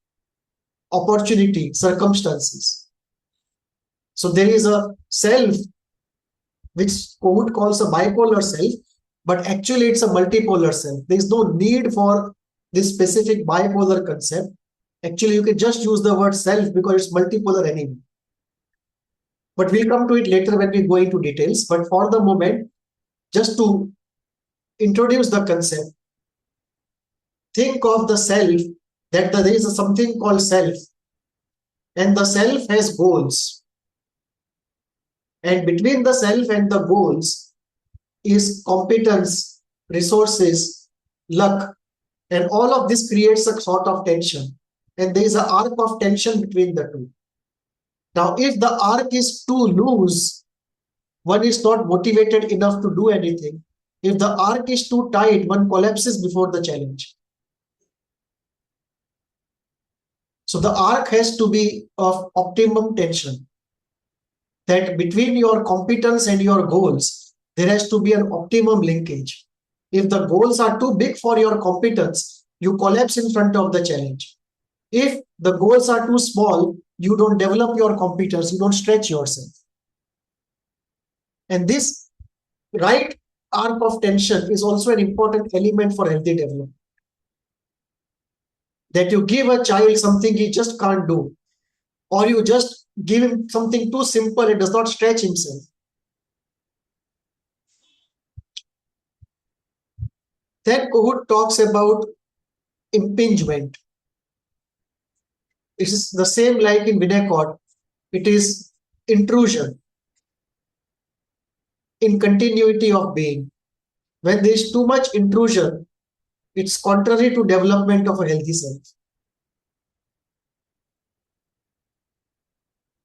opportunity, circumstances. So there is a self which Kohut calls a bipolar self, but actually it's a multipolar self. There is no need for this specific bipolar concept. Actually, you can just use the word self because it's multipolar anyway. But we'll come to it later when we go into details. But for the moment, just to introduce the concept, think of the self, that there is something called self, and the self has goals. And between the self and the goals is competence, resources, luck, and all of this creates a sort of tension. And there is an arc of tension between the two. Now, if the arc is too loose, one is not motivated enough to do anything. If the arc is too tight, one collapses before the challenge. So the arc has to be of optimum tension. That between your competence and your goals, there has to be an optimum linkage. If the goals are too big for your competence, you collapse in front of the challenge. If the goals are too small, you don't develop your competence, you don't stretch yourself. And this right arc of tension is also an important element for healthy development. That you give a child something he just can't do, or you just give him something too simple, it does not stretch himself. Then Kohut talks about impingement. It is the same like in Winnicott. It is intrusion in continuity of being. When there is too much intrusion, it's contrary to development of a healthy self.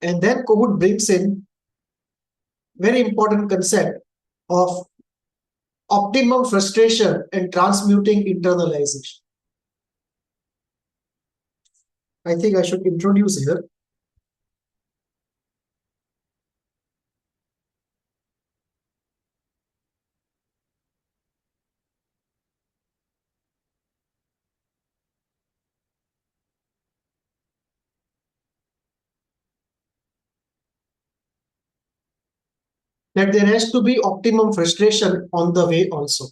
And then Kohut brings in very important concept of optimum frustration and transmuting internalization. I think I should introduce here. That there has to be optimum frustration on the way also.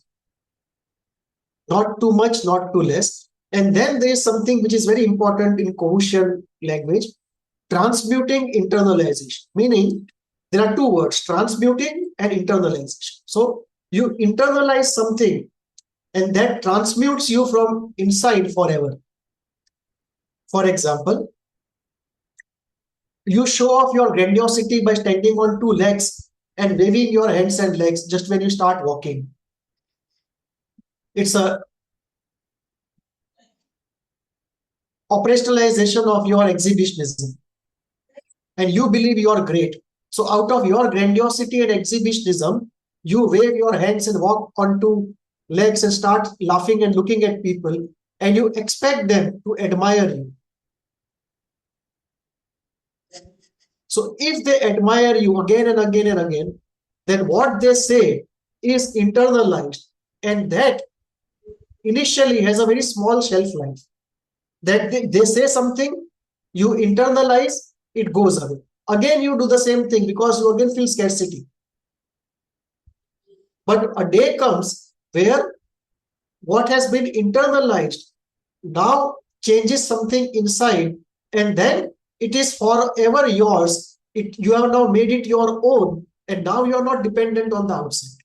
Not too much, not too less. And then there is something which is very important in Kohutian language, transmuting internalization. Meaning, there are two words, transmuting and internalization. So you internalize something and that transmutes you from inside forever. For example, you show off your grandiosity by standing on two legs and waving your hands and legs just when you start walking. It's a operationalization of your exhibitionism. And you believe you are great. So out of your grandiosity and exhibitionism, you wave your hands and walk onto legs and start laughing and looking at people, and you expect them to admire you. So if they admire you again and again and again, then what they say is internalized, and that initially has a very small shelf life. That they say something, you internalize, it goes away. Again, you do the same thing because you again feel scarcity. But a day comes where what has been internalized now changes something inside, and then it is forever yours. You have now made it your own, and now you are not dependent on the outside.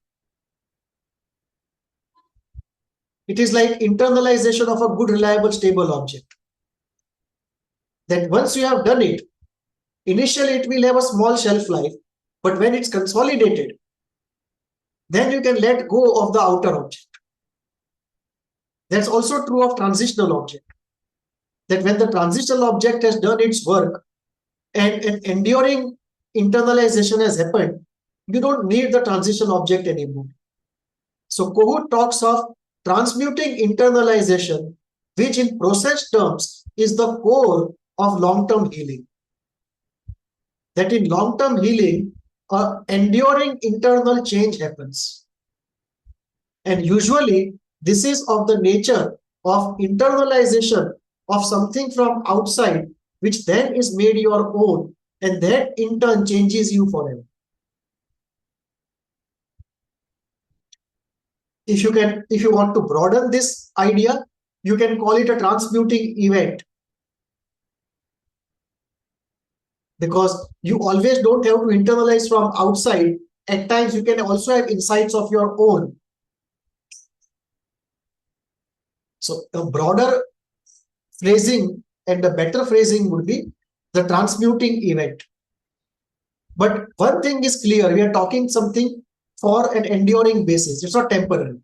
It is like internalization of a good, reliable, stable object. That once you have done it, initially it will have a small shelf life, but when it's consolidated, then you can let go of the outer object. That's also true of transitional object. That when the transitional object has done its work and an enduring internalization has happened, you don't need the transitional object anymore. So Kohut talks of transmuting internalization, which in process terms is the core of long-term healing. That in long-term healing, enduring internal change happens. And usually, this is of the nature of internalization of something from outside, which then is made your own, and that in turn changes you forever. If you want to broaden this idea, you can call it a transmuting event. Because you always don't have to internalize from outside. At times, you can also have insights of your own. So a broader phrasing and a better phrasing would be the transmuting event. But one thing is clear, we are talking something for an enduring basis. It's not temporary.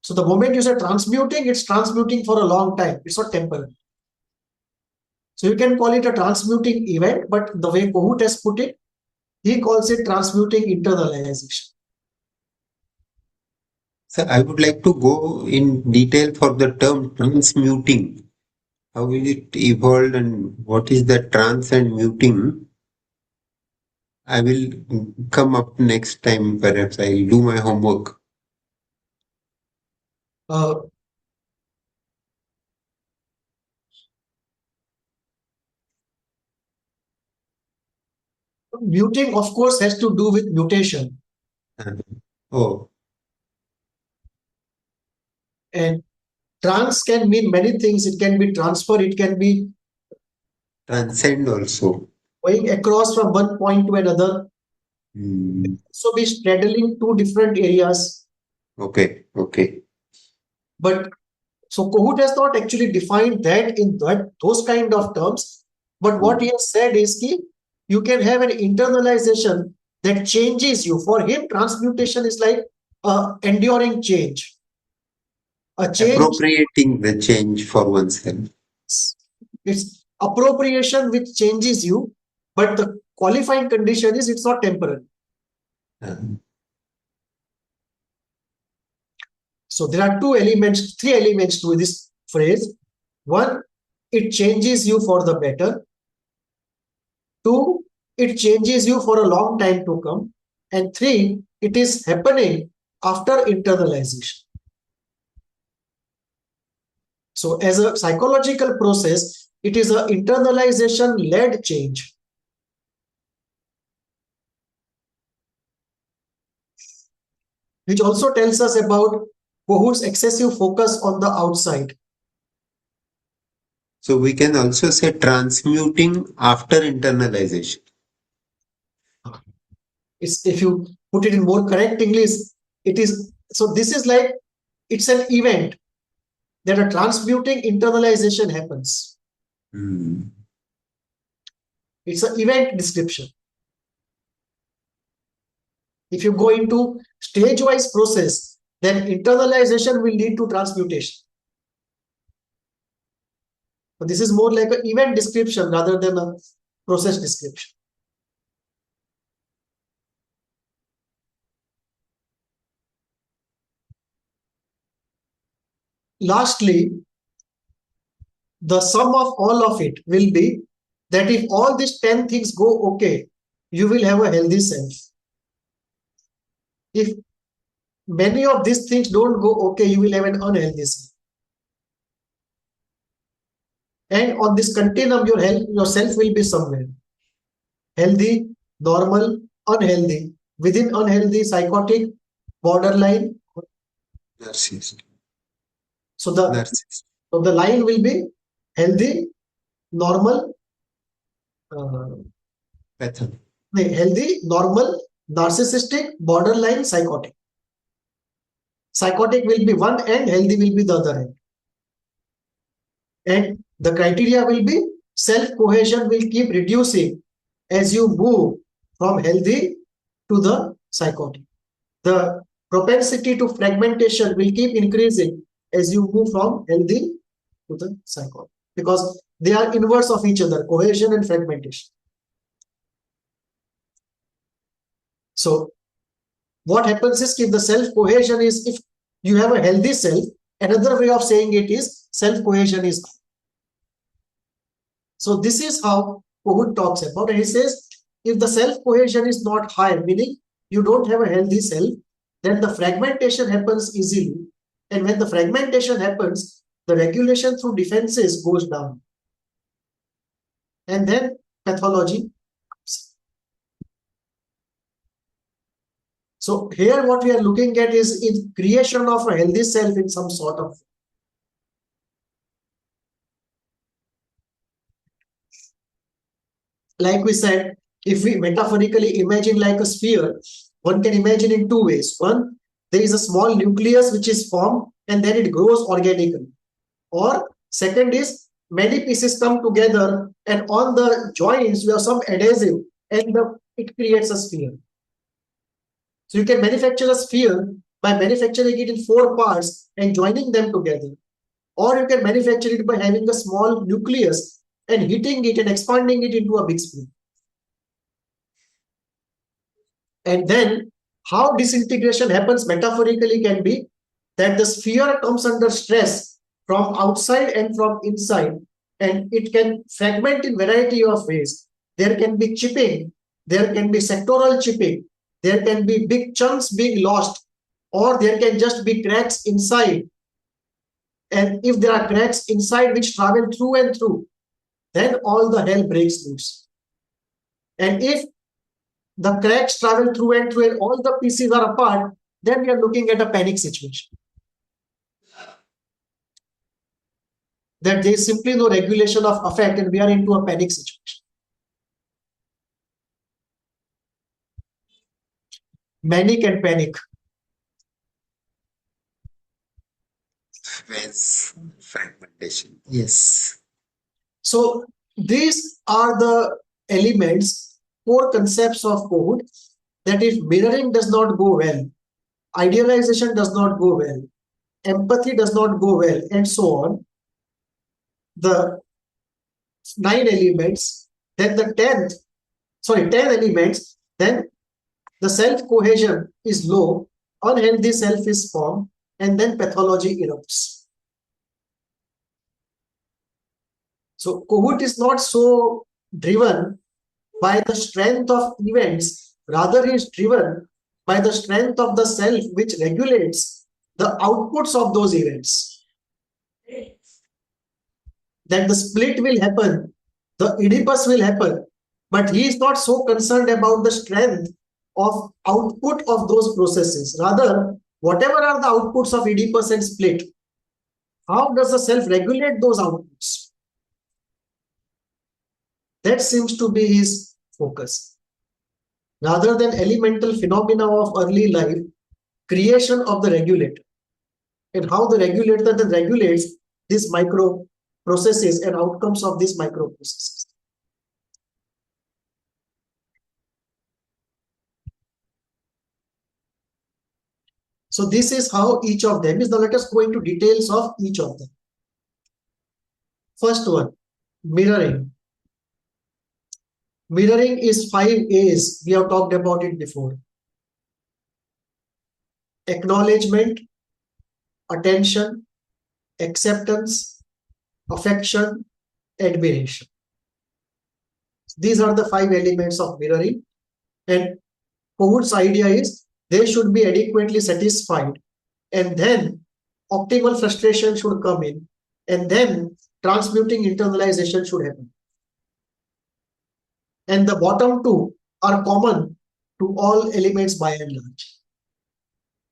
So the moment you say transmuting, it's transmuting for a long time. It's not temporary. So you can call it a transmuting event, but the way Kohut has put it, he calls it transmuting internalization. So I would like to go in detail for the term transmuting. How will it evolve and what is the trans and muting? I will come up next time, perhaps I'll do my homework. Uh, Muting, of course, has to do with mutation. Oh, And trans can mean many things. It can be transfer, it can be transcend also. going across from one point to another. So be straddling two different areas. Okay, okay. But so Kohut has not actually defined that in those kind of terms. But what he has said is that you can have an internalization that changes you. For him, transmutation is like enduring change. A change, Appropriating the change for oneself. it's appropriation which changes you, but the qualifying condition is it's not temporary. So there are three elements to this phrase. One, it changes you for the better. Two, it changes you for a long time to come. And three, it is happening after internalization. So as a psychological process, it is an internalization-led change. Which also tells us about Kohut's excessive focus on the outside. So we can also say transmuting after internalization. If you put it in more correct English, it is, so this is like, it's an event that a transmuting internalization happens. It's an event description. If you go into stage-wise process, then internalization will lead to transmutation. But this is more like an event description rather than a process description. Lastly, the sum of all of it will be that if all these 10 things go okay, you will have a healthy self. If many of these things don't go okay, you will have an unhealthy self. And on this continuum, your self will be somewhere. Healthy, normal, unhealthy. Within unhealthy, psychotic, borderline. Narcissist. So the line will be healthy, normal, healthy, normal, narcissistic, borderline, psychotic. Psychotic will be one end, healthy will be the other end. And the criteria will be self-cohesion will keep reducing as you move from healthy to the psychotic. The propensity to fragmentation will keep increasing as you move from healthy to the psychotic, because they are inverse of each other, cohesion and fragmentation. So what happens is, if the self-cohesion is, if you have a healthy self, another way of saying it is self-cohesion is. So this is how Kohut talks about, and he says, if the self-cohesion is not high, meaning you don't have a healthy self, then the fragmentation happens easily. And when the fragmentation happens, the regulation through defenses goes down. And then pathology. So here what we are looking at is in creation of a healthy self in some sort of. Like we said, if we metaphorically imagine like a sphere, one can imagine in two ways. One, there is a small nucleus which is formed and then it grows organically. Or second is, many pieces come together and on the joints you have some adhesive and it creates a sphere. So you can manufacture a sphere by manufacturing it in 4 parts and joining them together. Or you can manufacture it by having a small nucleus and heating it and expanding it into a big sphere. And then how disintegration happens metaphorically can be that the sphere comes under stress from outside and from inside, and it can fragment in variety of ways. There can be chipping, there can be sectoral chipping, there can be big chunks being lost, or there can just be cracks inside. And if there are cracks inside which travel through and through, then all the hell breaks loose. And if the cracks travel through and through and all the pieces are apart, then we are looking at a panic situation. That there is simply no regulation of affect and we are into a panic situation. Manic and panic. Yes, fragmentation. Yes. So these are the elements, 4 concepts of Kohut, that if mirroring does not go well, idealization does not go well, empathy does not go well, and so on, the 9 elements, then the 10 elements, then the self-cohesion is low, unhealthy self is formed, and then pathology erupts. So Kohut is not so driven by the strength of events, rather he is driven by the strength of the self which regulates the outputs of those events. That the split will happen, the Oedipus will happen, but he is not so concerned about the strength of output of those processes. Rather, whatever are the outputs of Oedipus and split, how does the self regulate those outputs? That seems to be his focus. Rather than elemental phenomena of early life, creation of the regulator, and how the regulator then regulates these micro processes and outcomes of these micro processes. So this is how each of them is. Now let us go into details of each of them. First one, mirroring. Mirroring is 5 A's. We have talked about it before. Acknowledgement, attention, acceptance, affection, admiration. These are the 5 elements of mirroring. And Kohut's idea is they should be adequately satisfied. And then optimal frustration should come in. And then transmuting internalization should happen. And the bottom 2 are common to all elements by and large.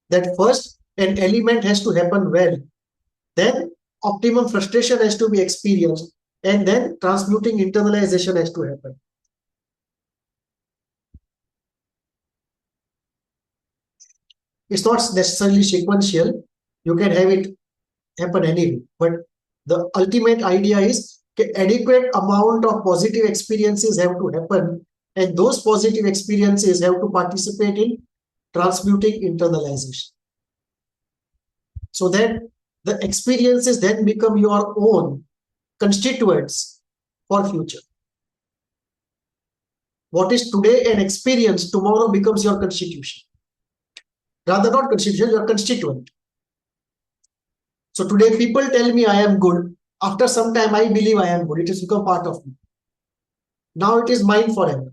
That first, an element has to happen well. Then optimum frustration has to be experienced. And then transmuting internalization has to happen. It's not necessarily sequential. You can have it happen anyway. But the ultimate idea is adequate amount of positive experiences have to happen, and those positive experiences have to participate in transmuting internalization. So that the experiences then become your own constituents for future. What is today an experience, tomorrow becomes your constitution. Rather not constitution, your constituent. So today people tell me I am good. After some time I believe I am good. It has become part of me. Now it is mine forever.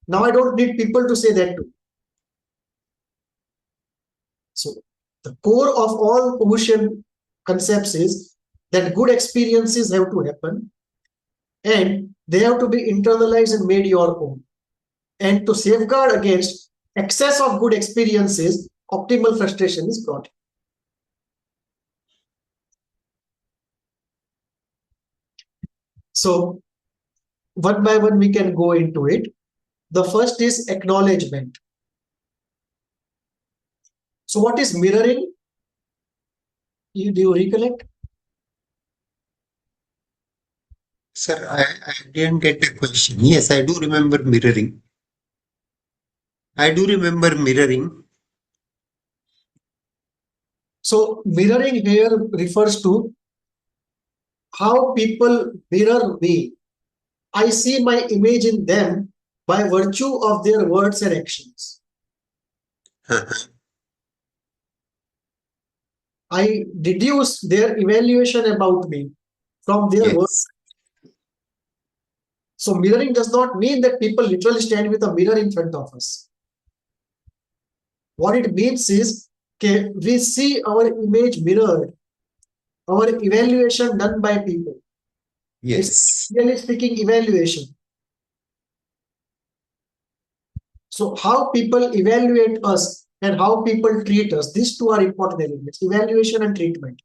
Now I don't need people to say that too. So the core of all Kohutian concepts is that good experiences have to happen and they have to be internalized and made your own. And to safeguard against excess of good experiences, optimal frustration is brought in. So one by one we can go into it. The first is acknowledgement. So what is mirroring? Do you recollect? Sir, I didn't get the question. Yes, I do remember mirroring. So mirroring here refers to how people mirror me. I see my image in them by virtue of their words and actions. I deduce their evaluation about me from their words. Yes. So mirroring does not mean that people literally stand with a mirror in front of us. What it means is we see our image mirrored, our evaluation done by people. Yes. It's really speaking evaluation. So how people evaluate us and how people treat us, these two are important elements, evaluation and treatment.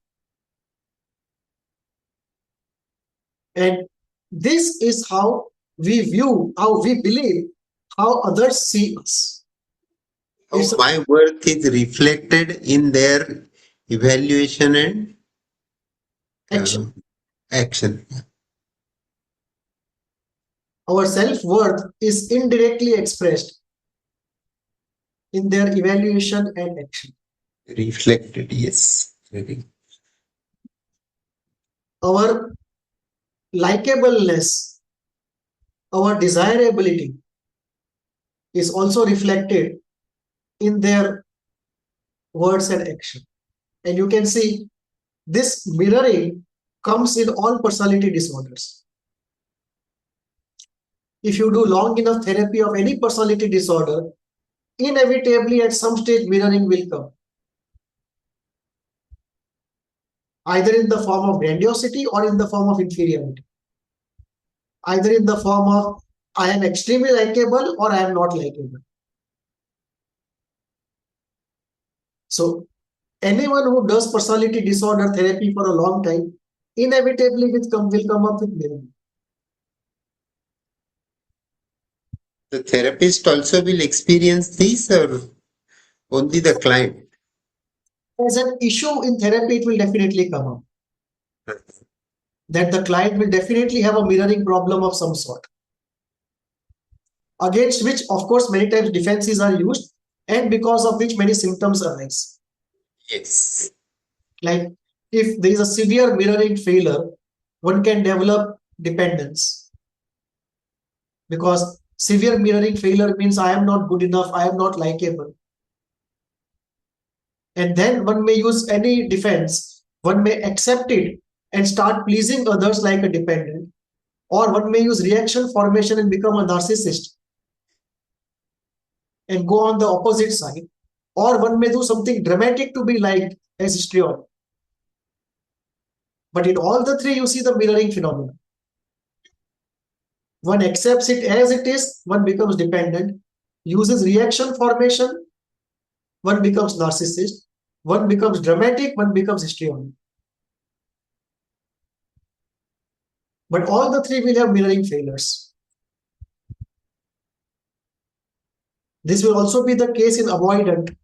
And this is how we view, how we believe, how others see us. How my worth is reflected in their evaluation and action. Our self-worth is indirectly expressed in their evaluation and action. Reflected, yes. Our likableness, our desirability is also reflected in their words and action. And you can see this mirroring comes in all personality disorders. If you do long enough therapy of any personality disorder, inevitably at some stage mirroring will come. Either in the form of grandiosity or in the form of inferiority. Either in the form of I am extremely likable or I am not likable. So anyone who does personality disorder therapy for a long time inevitably will come up with mirroring. The therapist also will experience this or only the client? As an issue in therapy, it will definitely come up. That the client will definitely have a mirroring problem of some sort. Against which, of course, many times defenses are used and because of which many symptoms arise. Yes. Like if there is a severe mirroring failure, one can develop dependence. Because severe mirroring failure means I am not good enough, I am not likable. And then one may use any defense, one may accept it and start pleasing others like a dependent, or one may use reaction formation and become a narcissist and go on the opposite side, or one may do something dramatic to be liked as histrionic. But in all the three, you see the mirroring phenomenon. One accepts it as it is, one becomes dependent, uses reaction formation, one becomes narcissist, one becomes dramatic, one becomes histrionic. But all the three will have mirroring failures. This will also be the case in avoidant.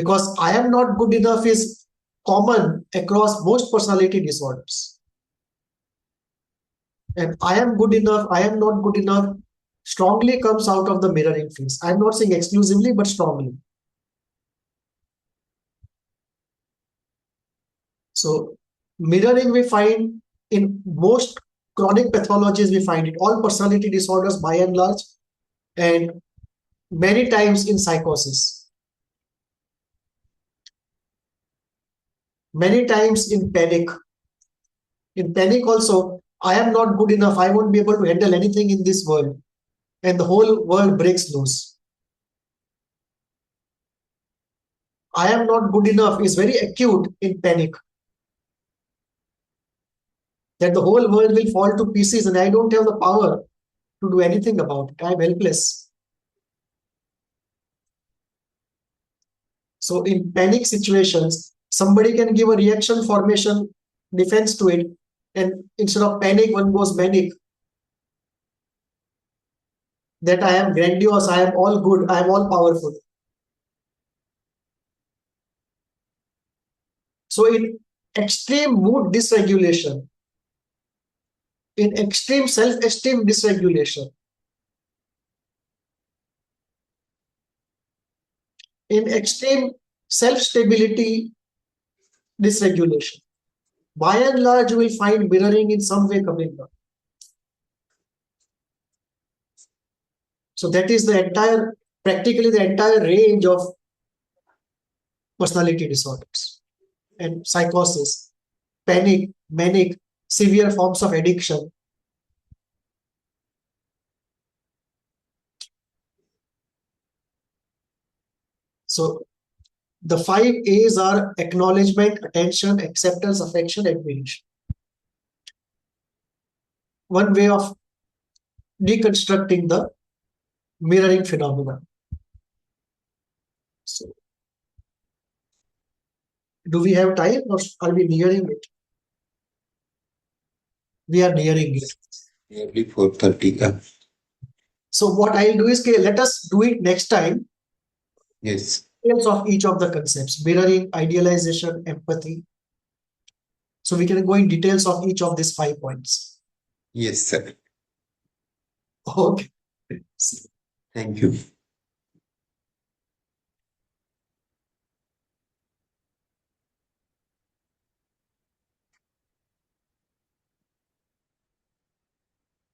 because I am not good enough is common across most personality disorders. And I am good enough, I am not good enough strongly comes out of the mirroring phase. I'm not saying exclusively, but strongly. So mirroring we find in most chronic pathologies, we find it, all personality disorders by and large, and many times in psychosis, many times in panic. In panic also, I am not good enough, I won't be able to handle anything in this world, and the whole world breaks loose. I am not good enough is very acute in panic, that the whole world will fall to pieces and I don't have the power to do anything about it. I am helpless. So in panic situations, somebody can give a reaction formation defense to it, and instead of panic, one goes manic. That I am grandiose, I am all good, I am all powerful. So in extreme mood dysregulation, in extreme self-esteem dysregulation, in extreme self-stability dysregulation, by and large, you will find mirroring in some way coming up. So that is the entire, practically the entire range of personality disorders and psychosis, panic, manic, severe forms of addiction. So the 5 A's are acknowledgement, attention, acceptance, affection, admiration. One way of deconstructing the mirroring phenomenon. So, do we have time or are we nearing it? We are nearing it. Nearly 4:30. So what I'll do is, okay, let us do it next time. Yes. Details of each of the concepts, mirroring, idealization, empathy. So we can go in details of each of these 5 points. Yes, sir. Okay. Thank you.